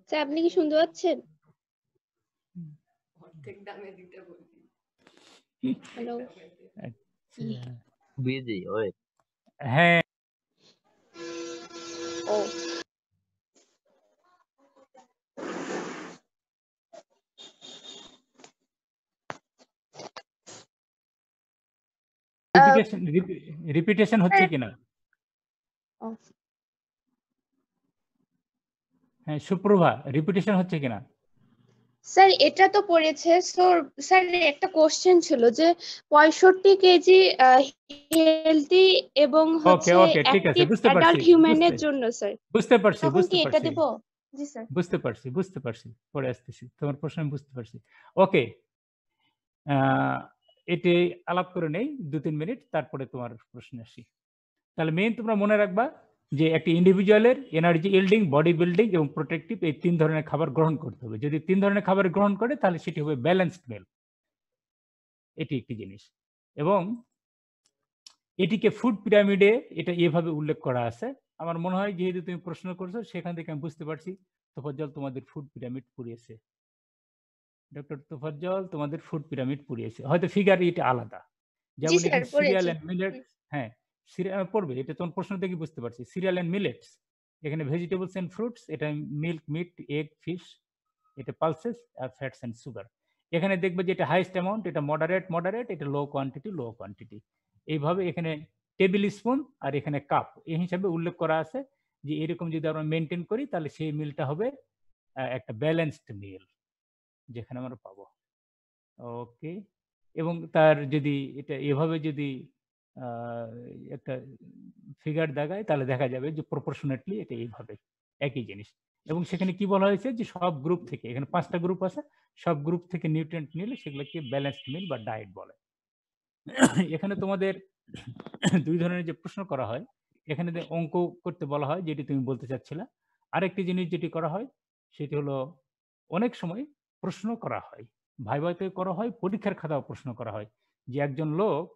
Speaker 7: স্যার আপনি কি শুনতে পাচ্ছেন? হ্যালো
Speaker 1: আচ্ছা,
Speaker 4: বিজি ওই
Speaker 1: হ্যাঁ
Speaker 7: ও
Speaker 1: রিপিটেশন হচ্ছে কিনা? হ্যাঁ সুপ্রভা, রিপিটেশন হচ্ছে কিনা?
Speaker 7: স্যার এটা তো পড়েছে। স্যার একটা কোশ্চেন ছিল যে 65 কেজি হেলদি এবং
Speaker 1: ওকে ওকে ঠিক আছে,
Speaker 7: অ্যাক্টিভ
Speaker 1: বুঝতে
Speaker 7: অ্যাডাল্ট
Speaker 1: পারছি,
Speaker 7: হিউম্যানের জন্য স্যার,
Speaker 1: বুঝতে পারছি,
Speaker 7: তখন
Speaker 1: বুঝতে
Speaker 7: কি এটা
Speaker 1: পারছি,
Speaker 7: দেব? জি স্যার।
Speaker 1: বুঝতে পারছি, পরে আসতেছি, তোমার প্রশ্ন আমি বুঝতে পারছি। ওকে, এটি আলাপ করে নেই 2-3 মিনিট, তারপরে তোমার প্রশ্ন আসি। তাহলে মেইন তোমরা মনে রাখবা যে একটি ইন্ডিভিজুয়ালের এনার্জি ইল্ডিং, বডি বিল্ডিং এবং প্রোটেক্টিভ এই 3 ধরনের খাবার গ্রহণ করতে হবে। যদি 3 ধরনের খাবার গ্রহণ করে তাহলে সেটি হবে ব্যালেন্সড মিল। এটি একটি জিনিস, এবং এটিকে ফুড পিরামিডে এটা এভাবে উল্লেখ করা আছে। আমার মনে হয় যেহেতু তুমি প্রশ্ন করছো সেখান থেকে আমি বুঝতে পারছি তোফাজ্জল তোমাদের ফুড পিরামিড পড়িয়েছে। ডক্টর তোফাজ্জল তোমাদের ফুড পিরামিড পড়িয়েছে, হয়তো ফিগার এটা আলাদা।
Speaker 7: জি
Speaker 1: যেমন
Speaker 7: স্যার
Speaker 1: এখানে সিরিয়াল
Speaker 7: পড়েছি।
Speaker 1: এন্ড মিলেটস, হ্যাঁ পড়বে, এটা তোমার প্রশ্ন থেকে বুঝতে পারছি। সিরিয়াল এন্ড মিলেটস, এখানে ভেজিটেবলস এন্ড ফ্রুটস, এটা মিল্ক, মিট, এগ, ফিশ, এটা পালসেস আর ফ্যাটস এন্ড সুগার। এখানে দেখবে যে এটা হাইস্ট অ্যামাউন্ট, এটা মডারেট, এটা লো কোয়ান্টিটি। এইভাবে এখানে টেবিল স্পুন আর এখানে কাপ এই হিসাবে উল্লেখ করা আছে যে এরকম যদি আমরা মেনটেন করি তাহলে সেই মিলটা হবে একটা ব্যালেন্সড মিল যেখানে আমরা পাবো। ওকে, এবং তার যদি এটা এভাবে যদি একটা ফিগার দেখায় তাহলে দেখা যাবে যে প্রপোর্শনেটলি এটা এইভাবে একই জিনিস। এবং সেখানে কি বলা হয়েছে যে সব গ্রুপ থেকে, এখানে 5টা গ্রুপ আছে, সব গ্রুপ থেকে নিউট্রিয়েন্ট নিলে সেগুলোকে ব্যালেন্সড মিল বা ডায়েট বলে। এখানে তোমাদের 2 ধরনের যে প্রশ্ন করা হয়, এখানে অঙ্ক করতে বলা হয় যেটি তুমি বলতে চাচ্ছিলা। আরেকটি জিনিস যেটি করা হয় সেটি হলো অনেক সময় প্রশ্ন করা হয়, ভাইভাতে করা হয়, পরীক্ষার খাতাও প্রশ্ন করা হয় যে একজন লোক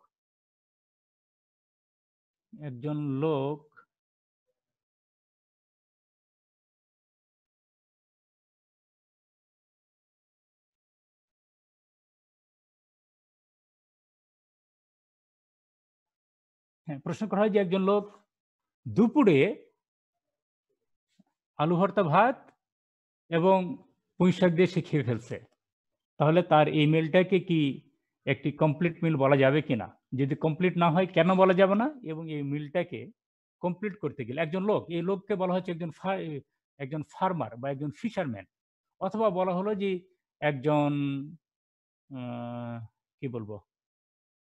Speaker 1: প্রশ্ন করা হয় যে একজন লোক দুপুরে আলু ভর্তা ভাত এবং পুঁই শাক দিয়ে সে খেয়ে ফেলছে, তাহলে তার এই মিলটাকে কি একটি কমপ্লিট মিল বলা যাবে কিনা? যদি কমপ্লিট না হয় কেন বলা যাবে না? এবং এই মিলটাকে কমপ্লিট করতে গেলে একজন লোক, এই লোককে বলা হচ্ছে একজন ফার্মার বা একজন ফিশারম্যান, অথবা বলা হলো যে একজন কি বলবো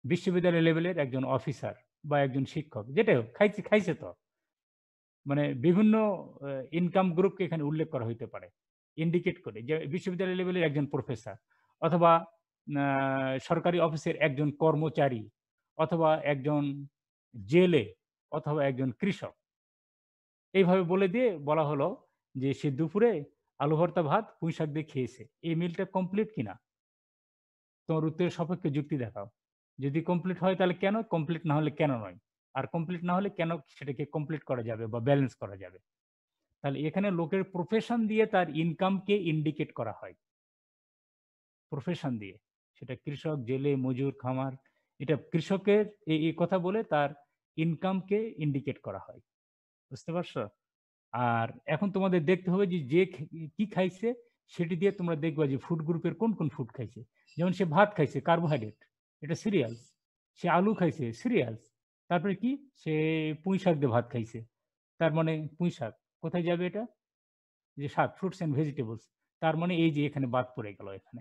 Speaker 1: বিশ্ববিদ্যালয় লেভেলের একজন অফিসার বা একজন শিক্ষক, যেটাই হোক খাইছে তো, মানে বিভিন্ন ইনকাম গ্রুপকে এখানে উল্লেখ করা হইতে পারে, ইন্ডিকেট করে যে বিশ্ববিদ্যালয় লেভেলের একজন প্রফেসর, অথবা সরকারি অফিসের একজন কর্মচারী, অথবা একজন জেলে, অথবা একজন কৃষক। এইভাবে বলে দিয়ে বলা হলো যে সে দুপুরে আলু ভর্তা ভাত পুঁই শাক দিয়ে খেয়েছে, এই মিলটা কমপ্লিট কিনা? তোমার উত্তরের সপক্ষে যুক্তি দেখাও। যদি কমপ্লিট হয় তাহলে কেন, কমপ্লিট না হলে কেন নয়, আর কমপ্লিট না হলে কেন সেটাকে কমপ্লিট করা যাবে বা ব্যালেন্স করা যাবে। তাহলে এখানে লোকের প্রফেশন দিয়ে তার ইনকামকে ইন্ডিকেট করা হয়, প্রফেশন দিয়ে, সেটা কৃষক, জেলে, মজুর, খামার, এটা কৃষকের এই কথা বলে তার ইনকামকে ইন্ডিকেট করা হয়। বুঝতে পারছো? আর এখন তোমাদের দেখতে হবে যে যে কি খাইছে সেটি দিয়ে তোমরা দেখবা যে ফুড গ্রুপের কোন কোন ফুড খাইছে। যেমন সে ভাত খাইছে, কার্বোহাইড্রেট, এটা সিরিয়ালস। সে আলু খাইছে, সিরিয়ালস। তারপরে কি, সে পুঁই শাক দিয়ে ভাত খাইছে, তার মানে পুঁই শাক কোথায় যাবে? এটা যে শাক, ফ্রুটস অ্যান্ড ভেজিটেবলস, তার মানে এই যে এখানে বাদ পড়ে গেল। এখানে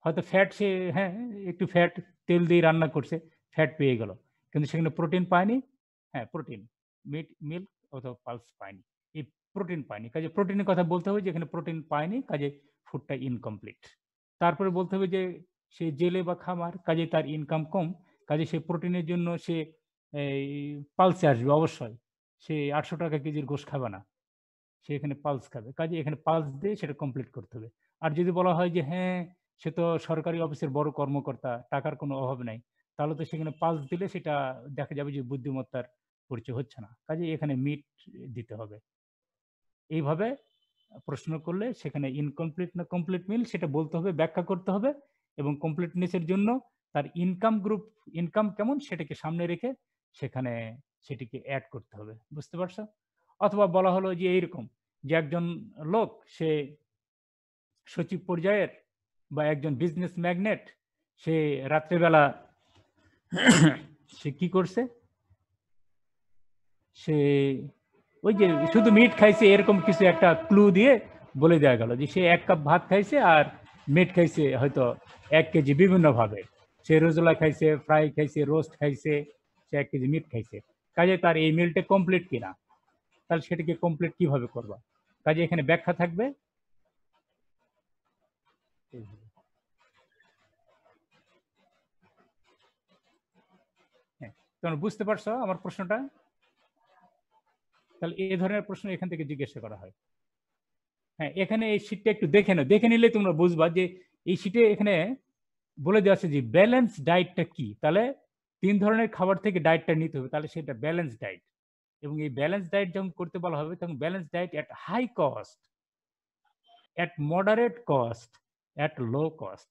Speaker 1: হয়তো ফ্যাট, সে হ্যাঁ একটু ফ্যাট তেল দিয়ে রান্না করছে, ফ্যাট পেয়ে গেল, কিন্তু সেখানে প্রোটিন পায়নি। হ্যাঁ, প্রোটিন, মিল্ক অথবা পালস পায়নি, এই প্রোটিন পায়নি, কাজে প্রোটিনের কথা বলতে হবে যে এখানে প্রোটিন পায়নি, কাজে ফুডটা ইনকমপ্লিট। তারপরে বলতে হবে যে সে জেলে বা খামার, কাজে তার ইনকাম কম, কাজে সে প্রোটিনের জন্য সে এই পালসে আসবে অবশ্যই। সে 800 টাকা কেজির গোশ খাবে না, সে এখানে পালস খাবে, কাজে এখানে পালস দিয়ে সেটা কমপ্লিট করতে হবে। আর যদি বলা হয় যে হ্যাঁ সে তো সরকারি অফিসের বড় কর্মকর্তা, টাকার কোনো অভাব নাই, তাহলে তো সেখানে পালস দিলে সেটা দেখা যাবে যে বুদ্ধিমত্তার পরিচয় হচ্ছে না, কাজে এখানে মিট দিতে হবে। এইভাবে প্রশ্ন করলে সেখানে ইনকমপ্লিট না কমপ্লিট মিল সেটা বলতে হবে, ব্যাখ্যা করতে হবে, এবং কমপ্লিটনেসের জন্য তার ইনকাম গ্রুপ, ইনকাম কেমন সেটাকে সামনে রেখে সেখানে সেটিকে অ্যাড করতে হবে। বুঝতে পারছো? অথবা বলা হলো যে এইরকম যে একজন লোক সে সচিব পর্যায়ের বা একজন বিজনেস ম্যাগনেট, সে রাত্রেবেলা সে কি করছে, সে ওই যে শুধু মিট খাইছে এরকম কিছু একটা ক্লু দিয়ে বলে দেওয়া গেল যে সে 1 কাপ ভাত খাইছে আর মিট খাইছে হয়তো 1 কেজি বিভিন্নভাবে, সে রোজলা খাইছে, ফ্রাই খাইছে, রোস্ট খাইছে, সে 1 কেজি মিট খাইছে, কাজে তার এই মিলটা কমপ্লিট কিনা, তাহলে সেটাকে কমপ্লিট কিভাবে করবা? কাজে এখানে ব্যাখ্যা থাকবে। হ্যাঁ, তোমরা বুঝতে পারছো আমার প্রশ্নটা? তাহলে এই ধরনের প্রশ্ন এখান থেকে জিজ্ঞাসা করা হয়। হ্যাঁ, এখানে এই শীটটা একটু দেখে নাও, দেখে নিলে তোমরা বুঝবা যে এই শীটে এখানে বলে দেওয়া আছে যে ব্যালেন্স ডায়েটটা কি। তাহলে 3 ধরনের খাবার থেকে ডায়েটটা নিতে হবে, তাহলে সেটা ব্যালেন্স ডায়েট। এবং এই ব্যালেন্স ডায়েট যখন করতে বলা হবে তখন balance diet at high cost, at moderate cost, at low cost.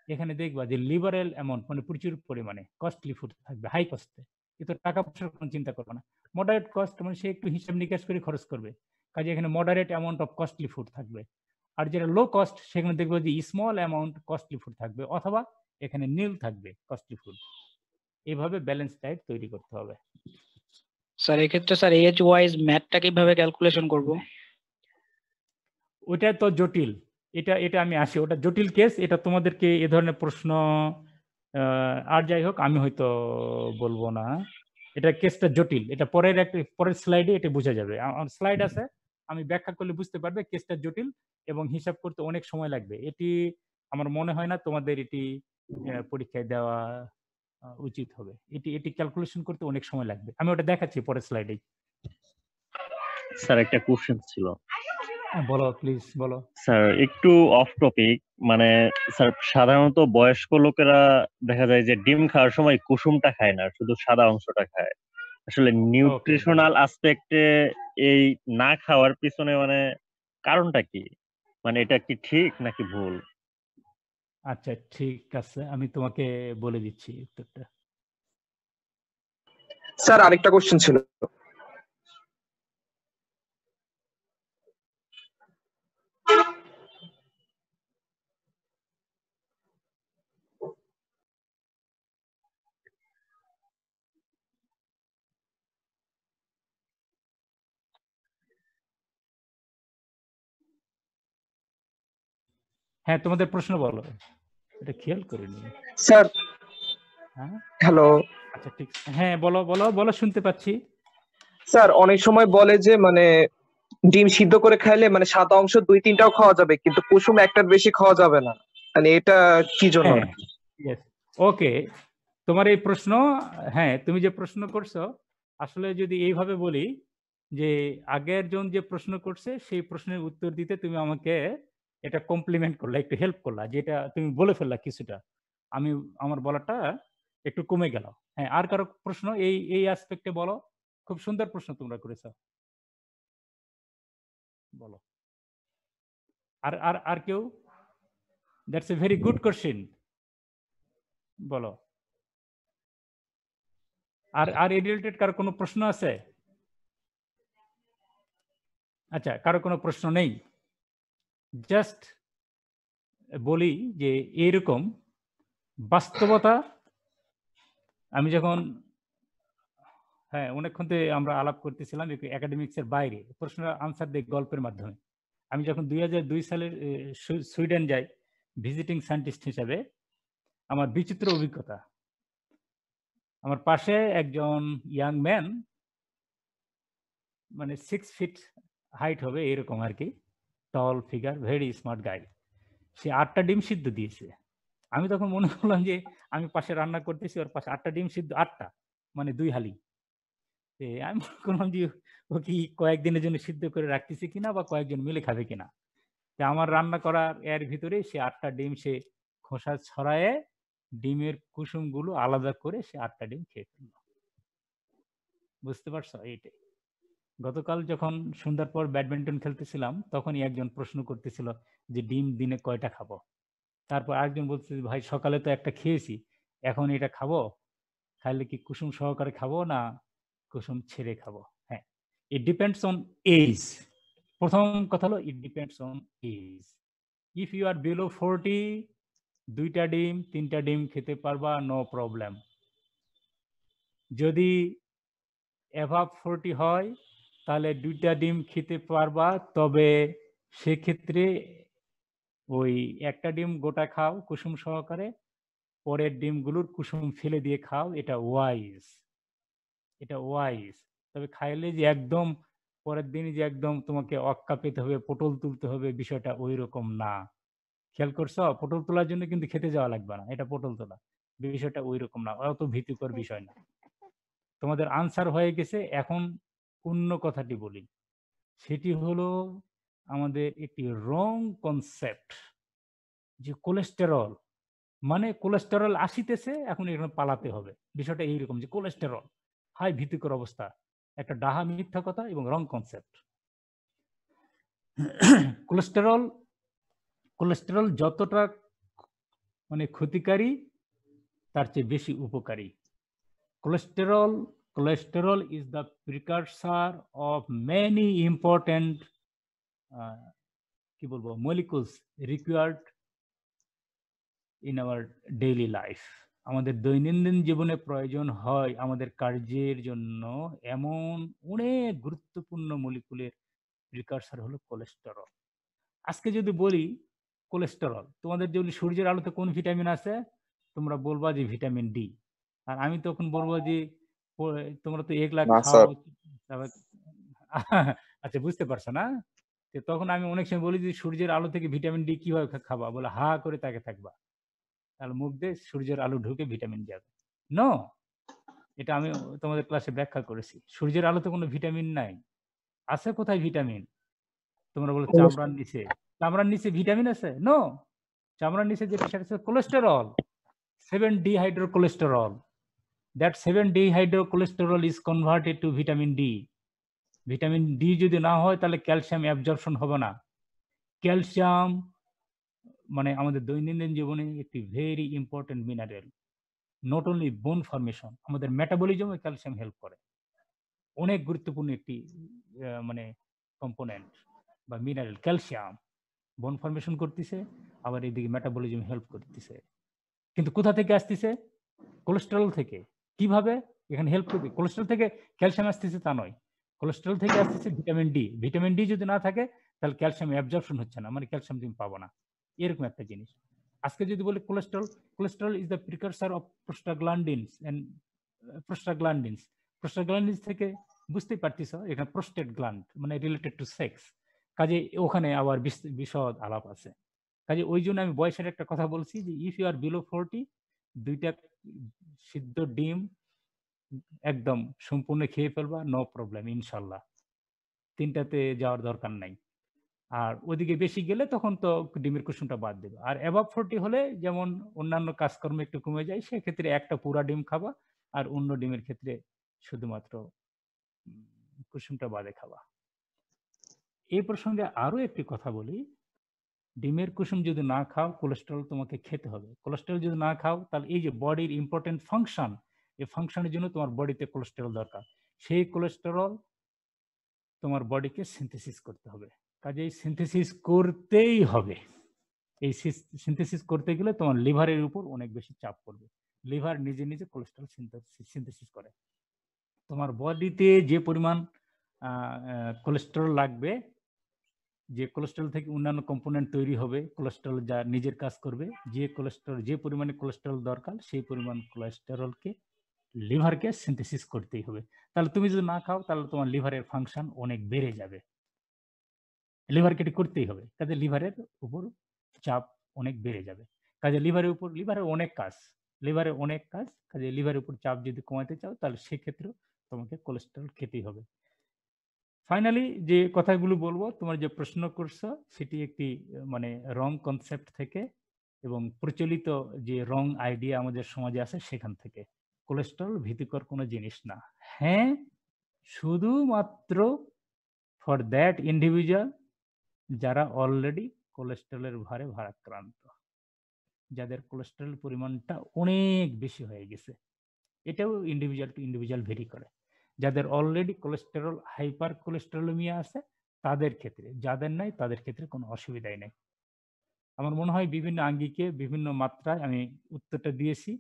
Speaker 1: এখানে দেখবা যে লিবারেল অ্যামাউন্ট মানে প্রচুর পরিমাণে কস্টলি ফুড থাকবে, হাই কস্টে, কিন্তু টাকা পয়সার কোনো চিন্তা করবে না। মডারেট কস্ট মানে সে একটু হিসাব নিকাশ করে খরচ করবে, কাজে এখানে moderate amount of costly food থাকবে। আর যেটা লো কস্ট সেখানে দেখবে যে স্মল অ্যামাউন্ট কস্টলি ফুড থাকবে, অথবা এখানে নীল থাকবে কস্টলি ফুড। এইভাবে ব্যালেন্স ডায়েট তৈরি করতে হবে।
Speaker 8: স্যার এক্ষেত্রে স্যার এজ ওয়াইজ ম্যাথটা কিভাবে ক্যালকুলেশন করব?
Speaker 1: ওটা তো জটিল, এটা আমি আসি, ওটা জটিল কেস, এটা তোমাদেরকে এ ধরনের প্রশ্ন আর যাই হোক আমি হয়তো বলবো না, এটা কেসটা জটিল, এটা পরের স্লাইডে এটা বোঝা যাবে। আমার স্লাইড আছে, আমি ব্যাখ্যা করলে বুঝতে পারবে কেসটা জটিল এবং হিসাব করতে অনেক সময় লাগবে। এটি আমার মনে হয় না তোমাদের এটি পরীক্ষায় দেওয়া উচিত হবে, এটি ক্যালকুলেশন করতে অনেক সময় লাগবে। আমি ওটা দেখাচ্ছি পরের স্লাইডে।
Speaker 9: স্যার একটা কোশ্চেন ছিল।
Speaker 1: বলো প্লিজ বলো।
Speaker 9: স্যার একটু অফ টপিক, মানে স্যার সাধারণত বয়স্ক লোকেরা দেখা যায় যে ডিম খাওয়ার সময় কুসুমটা খায় না, শুধু সাদা অংশটা খায়। আসলে নিউট্রিশনাল আসপেক্টে এই না খাওয়ার পিছনে মানে কারণটা কি, মানে এটা কি ঠিক নাকি ভুল?
Speaker 1: আচ্ছা ঠিক আছে, আমি তোমাকে বলে দিচ্ছি উত্তরটা।
Speaker 2: স্যার আরেকটা কোশ্চেন ছিল।
Speaker 1: হ্যাঁ তোমাদের প্রশ্ন বলো, এটা খেয়াল করিনি
Speaker 2: স্যার।
Speaker 1: হ্যাঁ
Speaker 2: হ্যালো।
Speaker 1: আচ্ছা ঠিক, হ্যাঁ বলো বলো বলো, শুনতে পাচ্ছি।
Speaker 2: স্যার অনেক সময় বলে যে মানে ডিম সিদ্ধ করে খাইলে মানে সাদা অংশ 2-3টাও খাওয়া যাবে, কিন্তু কুসুম একটার বেশি খাওয়া যাবে না, মানে এটা কি জন্য?
Speaker 1: ওকে, তোমার এই প্রশ্ন, হ্যাঁ তুমি যে প্রশ্ন করছো, আসলে যদি এইভাবে বলি যে আগের জন যে প্রশ্ন করছে সেই প্রশ্নের উত্তর দিতে তুমি আমাকে এটা কমপ্লিমেন্ট করলা, একটু হেল্প করলা, যেটা তুমি বলে ফেললা কিছুটা, আমি আমার বলাটা একটু কমে গেল। হ্যাঁ, আর কারো প্রশ্ন এই এই অ্যাসপেক্টে বলো। খুব সুন্দর প্রশ্ন তোমরা করেছো, বলো। আর আর আর কেউ? That's a very good question, বলো। আর আর এই রিলেটেড কারো কোনো প্রশ্ন আছে? আচ্ছা, কারো কোনো প্রশ্ন নেই? জাস্ট বলি যে এইরকম বাস্তবতা, আমি যখন হ্যাঁ অনেকক্ষণ তো আমরা আলাপ করতেছিলাম একাডেমিক্সের বাইরে, প্রশ্ন আনসার দিই গল্পের মাধ্যমে। আমি যখন 2002 সালের সুইডেন যাই ভিজিটিং সায়েন্টিস্ট হিসাবে, আমার বিচিত্র অভিজ্ঞতা। আমার পাশে একজন ইয়াং ম্যান, মানে 6 ফিট হাইট হবে এরকম আর কি, টল ফিগার, ভেরি স্মার্ট গাই। সে 8টা ডিম সিদ্ধ দিয়েছে। আমি তখন মনে করলাম যে আমি পাশে রান্না করতেছি, ওর পাশে 8টা ডিম সিদ্ধ, 8টা মানে 2 হালি। আমি মনে করলাম যে ও কি কয়েকদিনের জন্য সিদ্ধ করে রাখতেছে কিনা, বা কয়েকজন মিলে খাবে কিনা। আমার রান্না করার এর ভিতরে সে 8টা ডিম সে খোসা ছড়ায়ে ডিমের কুসুমগুলো আলাদা করে সে 8টা ডিম খেয়ে ফেললো। বুঝতে পারছো? এইটাই। গতকাল যখন সন্ধ্যার পর ব্যাডমিন্টন খেলতেছিলাম, তখনই একজন প্রশ্ন করতেছিল যে ডিম দিনে কয়টা খাবো। তারপর আরেকজন বলছে ভাই সকালে তো একটা খেয়েছি, এখন এটা খাবো, খাইলে কি কুসুম সহকারে খাবো না কুসুম ছেড়ে খাবো? হ্যাঁ, ইট ডিপেন্ডস অন এজ। প্রথম কথা হলো it depends on age. If you are below 40, 2টা ডিম 3টা ডিম খেতে পারবা, নো প্রবলেম। যদি অ্যাভাব 40 হয় তাহলে 2টা ডিম খেতে পারবা, তবে সেক্ষেত্রে ওই একটা ডিম গোটা খাও কুসুম সহকারে, পরের ডিমগুলোর কুসুম ফেলে দিয়ে খাও, এটা ওয়াইজ, এটা ওয়াইজ। তবে খাইলে যে একদম পরের দিনই যে একদম তোমাকে অক্কা পেতে হবে, পটল তুলতে হবে, বিষয়টা ওই রকম না। খেয়াল করছো? পটল তোলার জন্য কিন্তু খেতে যাওয়া লাগবে না, এটা পটল তোলা, বিষয়টা ওই রকম না, অত ভীতিকর বিষয় না। তোমাদের আনসার হয়ে গেছে। এখন অন্য কথাটি বলি, সেটি হলো আমাদের একটি রং কনসেপ্ট যে কোলেস্টেরল, মানে কোলেস্টেরল আসিতেছে, এখন এখানে পালাতে হবে, বিষয়টা এইরকম যে কোলেস্টেরল হাই, ভীতিকর অবস্থা, একটা ডাহা মিথ্যা কথা এবং রং কনসেপ্ট। কোলেস্টেরল, কোলেস্টেরল যতটা মানে ক্ষতিকারী তার চেয়ে বেশি উপকারী। Cholesterol, cholesterol is the precursor of many important কি বলবো molecules required in our daily life. আমাদের দৈনন্দিন জীবনে প্রয়োজন হয় আমাদের কার্যের জন্য এমন অনেক গুরুত্বপূর্ণ মলিকুলের প্রিকারসার হলো কোলেস্টেরল। আজকে যদি বলি কোলেস্টেরল, তোমাদের যদি সূর্যের আলোতে কোন ভিটামিন আছে, তোমরা বলবা যে ভিটামিন ডি। আর আমি তখন বলবো যে তোমরা তো 1 লাখ খাও। আচ্ছা, বুঝতে পারছো না? তখন আমি অনেক সময় বলি যে সূর্যের আলো থেকে ভিটামিন ডি কিভাবে খাবা, বলে হা করে তাকে থাকবা, তাহলে মুখ দিয়ে সূর্যের আলো ঢুকে ভিটামিন যাবে। নো, এটা আমি তোমাদের ক্লাসে ব্যাখ্যা করেছি। সূর্যের আলোতে কোনো ভিটামিন নাই। আছে কোথায় ভিটামিন? তোমরা বলো চামড়ার নিচে। চামড়ার নিচে ভিটামিন আছে? নো, চামড়ার নিচে যেটা সেটা হচ্ছে cholesterol, 7-dehydrocholesterol. That 7-dehydrocholesterol is converted to vitamin D. Vitamin D যদি না হয় তাহলে ক্যালসিয়াম অ্যাবজর্পশন হবে না। ক্যালসিয়াম মানে আমাদের দৈনন্দিন জীবনে একটি very important mineral. Not only বোন ফরমেশন, আমাদের মেটাবলিজমে ক্যালসিয়াম হেল্প করে। অনেক গুরুত্বপূর্ণ একটি মানে কম্পোনেন্ট বা মিনারেল ক্যালসিয়াম। বোন ফরমেশন করতেছে, আবার এদিকে মেটাবলিজম হেল্প করতেছে। কিন্তু কোথা থেকে আসতেছে? কোলেস্টেরল থেকে। কিভাবে এখানে হেল্প করবে? কোলেস্টেরল থেকে ক্যালসিয়াম আসতেছে তা নয়, কোলেস্টেরল থেকে আসতেছে ভিটামিন ডি। ভিটামিন ডি যদি না থাকে তাহলে ক্যালসিয়াম অ্যাবজর্পশন হচ্ছে না, মানে ক্যালসিয়াম তুমি পাবো না, এরকম একটা জিনিস। আজকে যদি বলি cholesterol, cholesterol is the precursor of prostaglandins and prostaglandins. Prostaglandins থেকে বুঝতেই পারতেছ এখানে প্রোস্টেট গ্ল্যান্ড মানে রিলেটেড টু সেক্স, কাজে ওখানে আবার বিশদ আলাপ আছে। কাজে ওই জন্য আমি বয়সের একটা কথা বলছি যে ইফ ইউ আর বিলো 40, 2টা সিদ্ধ ডিম একদম সম্পূর্ণ খেয়ে ফেলবা, নো প্রবলেম ইনশাল্লাহ। তিনটাতে যাওয়ার দরকার নাই। আর ওদিকে বেশি গেলে তখন তো ডিমের কুসুমটা বাদ দেবে। আর অ্যাবাভ 40 হলে যেমন অন্যান্য কাজকর্ম একটু কমে যায়, সেক্ষেত্রে একটা পুরা ডিম খাবা, আর অন্য ডিমের ক্ষেত্রে শুধুমাত্র কুসুমটা বাদে খাবা। এই প্রসঙ্গে আরো একটি কথা বলি, ডিমের কুসুম যদি না খাও কোলেস্টেরল তোমাকে খেতে হবে। কোলেস্টেরল যদি না খাও তাহলে এই যে বডির ইম্পর্টেন্ট ফাংশন, এই ফাংশনের জন্য তোমার বডিতে কোলেস্টেরল দরকার। সেই কোলেস্টেরল তোমার বডিকে সিনথেসিস করতে হবে, কাজেই সিনথেসিস করতেই হবে। এই সিনথেসিস করতে গেলে তোমার লিভারের উপর অনেক বেশি চাপ পড়বে। লিভার নিজে নিজে কোলেস্টেরল সিনথেসিস করে। তোমার বডিতে যে পরিমাণ কোলেস্টেরল লাগবে, যে কোলেস্টেরল থেকে অন্যান্য কম্পোনেন্ট তৈরি হবে, কোলেস্টেরল যা নিজের কাজ করবে, যে পরিমাণে কোলেস্টেরল দরকার সেই পরিমাণ কোলেস্টেরলকে লিভারকে সিনথেসিস করতেই হবে। তাহলে তুমি যদি না খাও তাহলে তোমার লিভারের ফাংশন অনেক বেড়ে যাবে, লিভারকে এটি করতেই হবে। কাজে লিভারের উপর চাপ অনেক বেড়ে যাবে। কাজে লিভারের অনেক কাজ, কাজে লিভারের উপর চাপ যদি কমাতে চাও তাহলে সেক্ষেত্রে তোমাকে কোলেস্টেরল খেতেই হবে। ফাইনালি যে কথাগুলো বলবো, তোমার যে প্রশ্ন করছো সেটি একটি মানে রং কনসেপ্ট থেকে এবং প্রচলিত যে রং আইডিয়া আমাদের সমাজে আছে সেখান থেকে। কোলেস্টেরল ভীতিকর কোনো জিনিস না। হ্যাঁ, শুধুমাত্র ফর দ্যাট ইন্ডিভিজুয়াল যারা অলরেডি কোলেস্টেরলের ভারে ভারাক্রান্ত, যাদের কোলেস্টেরল পরিমাণটা অনেক বেশি হয়ে গেছে, এটাও ইন্ডিভিজুয়াল টু ইন্ডিভিজুয়াল ভেরি করে। যাদের অলরেডি কোলেস্টেরল হাইপার কোলেস্টেরোলেমিয়া আছে তাদের ক্ষেত্রে, যাদের নাই তাদের ক্ষেত্রে কোনো অসুবিধাই নেই। আমার মনে হয় বিভিন্ন আঙ্গিকে বিভিন্ন মাত্রায় আমি উত্তরটা দিয়েছি।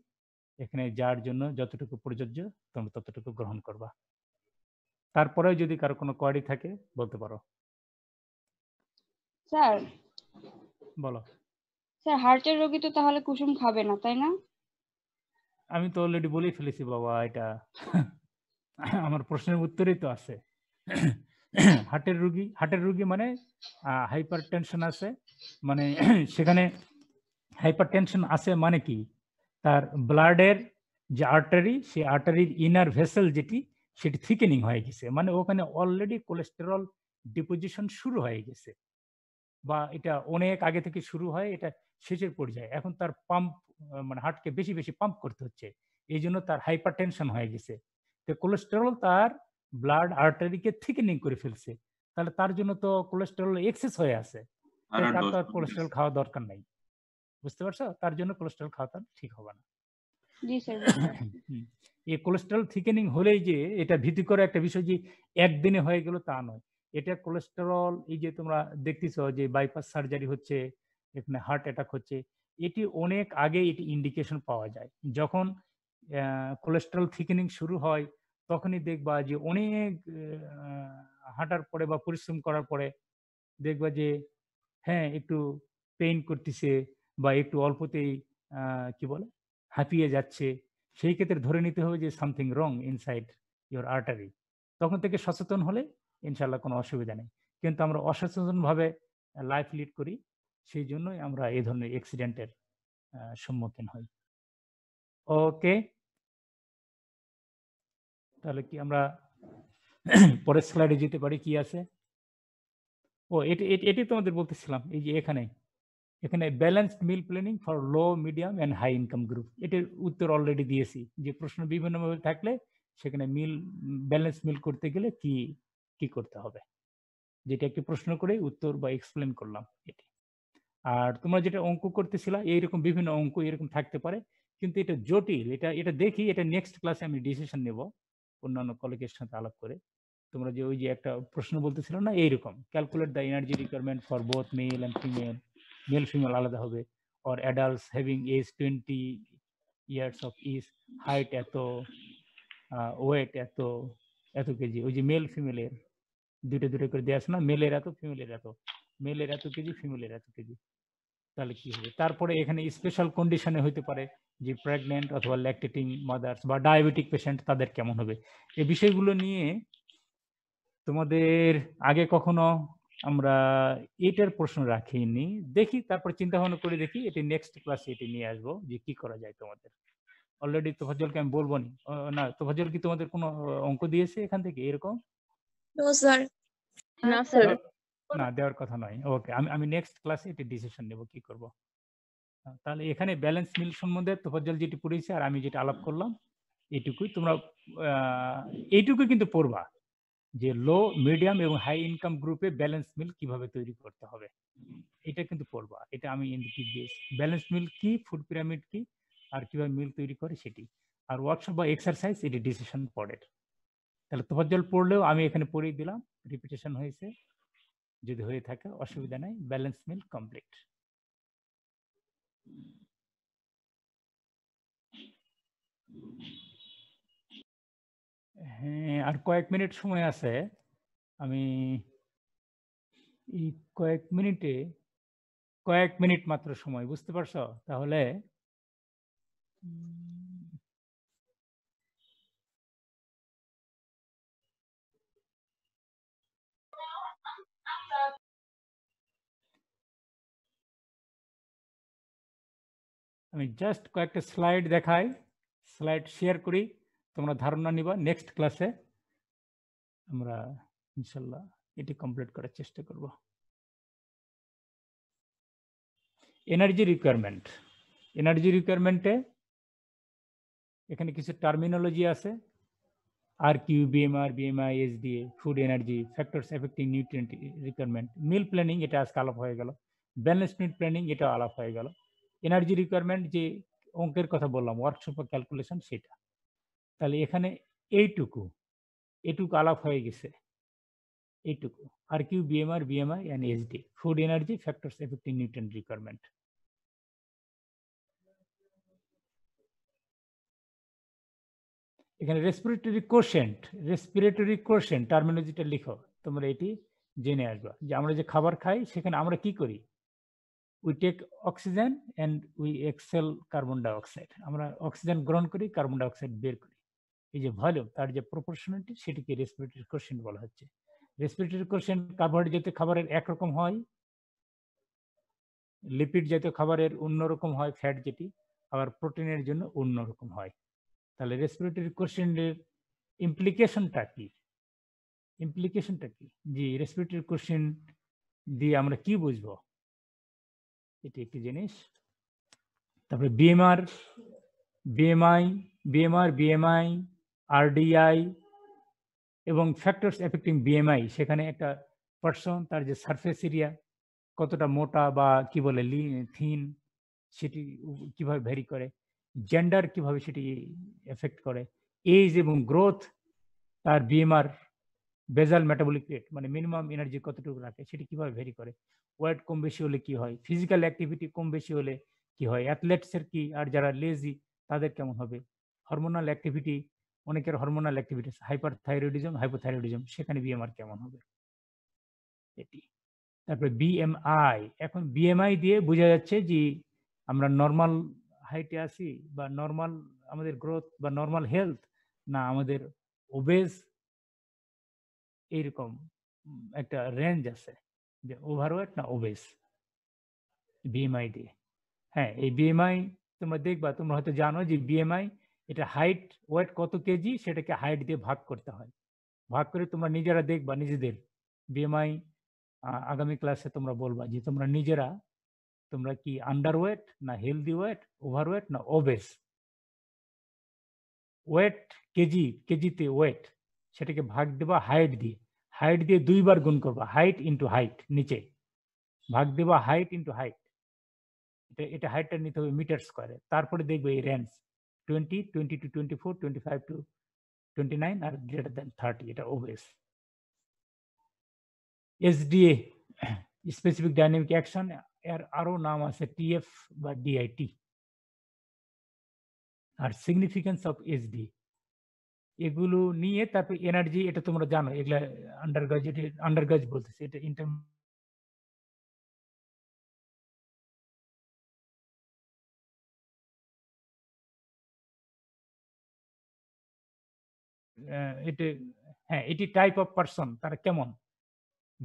Speaker 1: এখানে যার জন্য যতটুকু প্রযোজ্য তোমরা ততটুকু গ্রহণ করবা। তারপরেও যদি কারো কোনো কোয়ারি থাকে বলতে পারো।
Speaker 10: স্যার
Speaker 1: বলো।
Speaker 10: স্যার হার্টের রোগী তো তাহলে কুসুম খাবে না, তাই না?
Speaker 1: আমি তো অলরেডি বলেই ফেলেছি বাবা, এটা আমার প্রশ্নের উত্তরেই তো আছে। হার্টের রোগী মানে হাইপার টেনশন আছে, মানে সেখানে হাইপার টেনশন আছে মানে কি, তার ব্লাডের যে আর্টারি, সেই আর্টারির ইনার ভেসেল সেটি থিকেনিং হয়ে গেছে, মানে ওখানে অলরেডি কোলেস্টেরল ডিপোজিশন শুরু হয়ে গেছে, বা এটা অনেক আগে থেকে শুরু হয়, এটা শেষের পর্যায়ে। এখন তার পাম্প মানে হার্টকে বেশি বেশি পাম্প করতে হচ্ছে, এই জন্য তার হাইপার টেনশন হয়ে গেছে। তো কোলেস্টেরল তার ব্লাড আর্টারিকে থিকেনিং করে ফেলছে, তাহলে তার জন্য তো কোলেস্টেরল এক্সেস হয়ে আছে, তার তো আর কোলেস্টেরল খাওয়া দরকার নাই। বুঝতে পারছো? তার জন্য কোলেস্টেরল খাওয়াটা ঠিক হবে না।
Speaker 10: জি স্যার।
Speaker 1: এই কোলেস্টেরল থিকেনিং হলেই যে এটা ভীতিকর একটা বিষয় যে একদিনে হয়ে গেল তা নয়। এটা কোলেস্টেরল, এই যে তোমরা দেখতেছো যে বাইপাস সার্জারি হচ্ছে, এখানে হার্ট অ্যাটাক হচ্ছে, এটি অনেক আগে এটি ইন্ডিকেশন পাওয়া যায়। যখন কোলেস্টেরল থিকেনিং শুরু হয় তখনই দেখবা যে অনেক হাঁটার পরে বা পরিশ্রম করার পরে দেখবা যে হ্যাঁ একটু পেইন করতেছে বা একটু অল্পতেই কি বলে হাঁপিয়ে যাচ্ছে, সেই ক্ষেত্রে ধরে নিতে হবে যে something wrong inside your artery. তখন থেকে সচেতন হলে ইনশাল্লাহ কোনো অসুবিধা নেই। কিন্তু আমরা অসচেতনভাবে লাইফ লিড করি, সেই জন্যই আমরা এই ধরনের অ্যাক্সিডেন্টের সম্মুখীন হই। ওকে, তাহলে কি আমরা পরের স্লাইডে যেতে পারি? কি আছে? ও এটি তোমাদের বলতেছিলাম, এই যে এখানে balanced meal planning for low, medium and high income group, এটির উত্তর অলরেডি দিয়েছি। যে প্রশ্ন বিভিন্নভাবে থাকলে সেখানে ব্যালেন্স মিল করতে গেলে কি কি করতে হবে, যেটা একটি প্রশ্ন করে উত্তর বা এক্সপ্লেন করলাম এটি। আর তোমরা যেটা অঙ্ক করতেছিলা, এইরকম বিভিন্ন অঙ্ক এরকম থাকতে পারে, কিন্তু এটা জটিল। এটা দেখি, এটা নেক্সট ক্লাসে আমি ডিসিশন নেব অন্যান্য কলিগের সাথে আলাপ করে। তোমরা যে ওই যে একটা প্রশ্ন বলতেছিল না, এইরকম calculate the energy requirement for both male and female, male female আলাদা হবে, or adults having age 20 years of age, height এত, ওয়েট এত কেজি। ওই যে মেল ফিমেলের দুটো করে দেওয়া আছে না, মেলের এত, ফিমেলের এত, মেলের এত কেজি, ফিমেলের এত কেজি, তাহলে কি হবে? তারপরে এখানে স্পেশাল কন্ডিশনে হইতে পারে যে প্রেগনেন্ট অথবা ল্যাকটেটিং মাদার্স বা ডায়াবেটিক পেশেন্ট, তাদের কেমন হবে। এই বিষয়গুলো নিয়ে তোমাদের আগে কখনো আমরা এটার প্রশ্ন রাখিনি, দেখি তারপর চিন্তা ভাবনা করে দেখি, এটি নেক্সট ক্লাসে এটি নিয়ে আসবো যে কি করা যায় তোমাদের। অলরেডি তোফাজ্জলকে আমি বলবো না, তোফাজ্জল কি তোমাদের কোনো অঙ্ক দিয়েছে এখান থেকে এরকম?
Speaker 6: No sir.
Speaker 7: না স্যার
Speaker 1: না, দেওয়ার কথা নয়। ওকে, আমি নেক্সট ক্লাসে এটা ডিসিশন নেব কি করব। তাহলে এখানে ব্যালেন্স মিল সম্বন্ধে তোফাজ্জল যেটি পড়েছে আর আমি যেটা আলাপ করলাম এইটুকুই। তোমরা এইটুকুই কিন্তু পড়বা যে লো, মিডিয়াম এবং হাই ইনকাম গ্রুপে ব্যালেন্স মিল কিভাবে তৈরি করতে হবে, এটা কিন্তু পড়বা। এটা আমি ইন্ডিকেট দিয়েছি, ব্যালেন্স মিল কি, ফুড পিরামিড কি, আর কিভাবে মিল তৈরি করে সেটি। আর ওয়ার্কশপ বা এক্সারসাইজ এটি ডিসিশন পড়ের। তাহলে তোফাজ্জল পড়লেও আমি এখানে পড়িয়ে দিলাম, রিপিটেশন হয়েছে, যদি হয়ে থাকে অসুবিধা নাই। ব্যালেন্স মিল কমপ্লিট। হ্যাঁ, আর কয়েক মিনিট সময় আছে। আমি এই কয়েক মিনিট মাত্র সময়, বুঝতে পারছো? তাহলে আমি জাস্ট কয়েকটা স্লাইড দেখাই, স্লাইড শেয়ার করি, তোমরা ধারণা নিবা। নেক্সট ক্লাসে আমরা ইনশাল্লাহ এটি কমপ্লিট করার চেষ্টা করব। এনার্জি রিকোয়ারমেন্টে এখানে কিছু টার্মিনোলজি আছে, R Q, BMR, BMI, SDA, food energy, factors affecting nutrient requirement, meal planning এটা আজকে আলাপ হয়ে গেল, ব্যালেন্স মিল প্ল্যানিং এটা আলাপ হয়ে গেল, এনার্জি রিকোয়ারমেন্ট যে অঙ্কের কথা বললাম ওয়ার্কশপ ক্যালকুলেশন সেটা। তাহলে এখানে এইটুকু আলাপ হয়ে গেছে, এইটুকু। R Q, BMR, BMI and SD, food energy, factors affecting nutrient requirement. এখানে রেসপিরেটরি কোশেন্ট টার্মিনোলজিটা লিখো, তোমরা এটি জেনে আসবা যে আমরা যে খাবার খাই সেখানে আমরা কি করি, we take oxygen and we exhale carbon dioxide. আমরা অক্সিজেন গ্রহণ করি, কার্বন ডাইঅক্সাইড বের করি। এই যে ভলিউম, তার যে প্রপোর্শনালিটি, সেটিকে রেসপিরেটরি কোশেন্ট বলা হচ্ছে। রেসপিরেটরি কোশেন্ট কার্বোহাইড্রেট জাতীয় খাবারের একরকম হয়, লিপিড জাতীয় খাবারের অন্যরকম হয়, ফ্যাট যেটি, আবার প্রোটিনের জন্য অন্যরকম হয়। তাহলে রেসপিরেটরি কোশেন্টের ইমপ্লিকেশনটা কি, যে রেসপিরেটরি কোশেন্ট দিয়ে আমরা কি বুঝবো, এটি একটি জিনিস। তারপরে বিএমআই, আরডিআই এবং ফ্যাক্টরস এফেক্টিং বিএমআই, সেখানে একটা পার্সন তার যে সারফেস এরিয়া কতটা মোটা বা কি বলে থিন, সেটি কিভাবে ভ্যারি করে, জেন্ডার কিভাবে সেটি এফেক্ট করে, এজ এবং গ্রোথ, তার বিএমআর বেজাল মেটাবলিক রেট মানে মিনিমাম এনার্জি কতটুকু রাখে সেটি কিভাবে ভ্যারি করে, ওয়েট কম বেশি হলে কি হয়, ফিজিক্যাল অ্যাক্টিভিটি কম বেশি হলে কি হয়, অ্যাথলেটসের কি, আর যারা লেজি তাদের কেমন হবে, হরমোনাল অ্যাক্টিভিটি, অনেকের হরমোনাল অ্যাক্টিভিটি হাইপোথাইরয়েডিজম, সেখানে বিএমআর কেমন হবে এটি। তারপরে বিএমআই, এখন বিএমআই দিয়ে বোঝা যাচ্ছে যে আমরা নর্মাল হাইটে আছি বা নর্মাল আমাদের গ্রোথ বা নর্মাল হেলথ, না আমাদের ওবেজ, এইরকম একটা রেঞ্জ আছে যে ওভারওয়েট না ওবেজ বিএমআই দিয়ে। হ্যাঁ, এই বিএমআই তোমরা দেখবা, তোমরা হয়তো জানো যে বিএমআই এটা হাইট ওয়েট কত কেজি সেটাকে হাইট দিয়ে ভাগ করতে হয়, ভাগ করে তোমরা নিজেরা দেখবা নিজেদের বিএমআই। আগামী ক্লাসে তোমরা বলবা যে তোমরা নিজেরা তোমরা কি আন্ডার ওয়েট না হেলদি ওয়েট, ওভারওয়েট না ওবেস। ওয়েট কেজিতে ওয়েট, সেটাকে ভাগ দেবা হাইট দিয়ে 2 বার গুণ করবা, হাইট ইন্টু হাইট, নিচে ভাগ দেবা হাইট ইন্টু হাইট, এটা হাইটটা নিতে হবে মিটার স্কোয়ারে। তারপরে দেখবে এই রেঞ্জ 20 to 24, 25 to 29 আর গ্রেটার দেন 30, এটা obese. SDA specific dynamic action, এর আরো নাম আছে টিএফ বা ডিআইটি। আর সিগনিফিকেন্স অফ এসডি, এগুলো নিয়ে তারপর এনার্জি, এটা তোমরা জানো, এগুলা আন্ডারগ্রাজ বলতেছে, এটা ইন্টার এটি টাইপ অফ পারসন, তারা কেমন,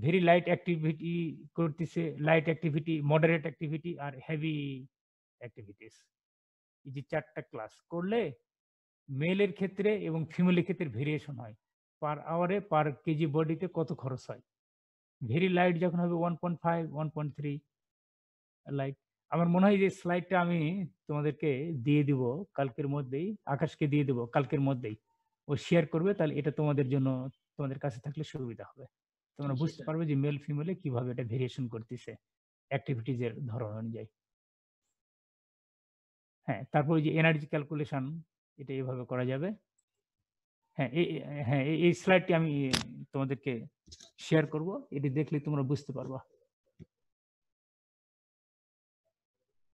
Speaker 1: ভেরি লাইট অ্যাক্টিভিটি করতেছে, লাইট অ্যাক্টিভিটি, মডারেট অ্যাক্টিভিটি আর হেভি অ্যাক্টিভিটিস। এই যে 4টা ক্লাস করলে মেলের ক্ষেত্রে এবং ফিমেলের ক্ষেত্রে ভেরিয়েশন হয়, পার আওয়ারে পার কেজি বডিতে কত খরচ হয়, ভেরি লাইট যখন হবে 1.5 1.3 লাইট। আমার মনে হয় যে স্লাইডটা আমি তোমাদেরকে দিয়ে দিব কালকের মধ্যেই, আকাশকে দিয়ে দেব কালকের মধ্যেই, ও শেয়ার করবে, তাহলে এটা তোমাদের জন্য তোমাদের কাছে থাকলে সুবিধা হবে, তোমরা বুঝতে পারবে যে মেল ফিমেলে কিভাবে এটা ভেরিয়েশন করতেছে অ্যাক্টিভিটিজ এর ধরন অনুযায়ী। হ্যাঁ, তারপরে যে এনার্জি ক্যালকুলেশন, এটা এইভাবে করা যাবে। হ্যাঁ এই স্লাইডটি আমি তোমাদেরকে শেয়ার করব, এটি দেখলে তোমরা বুঝতে পারবা।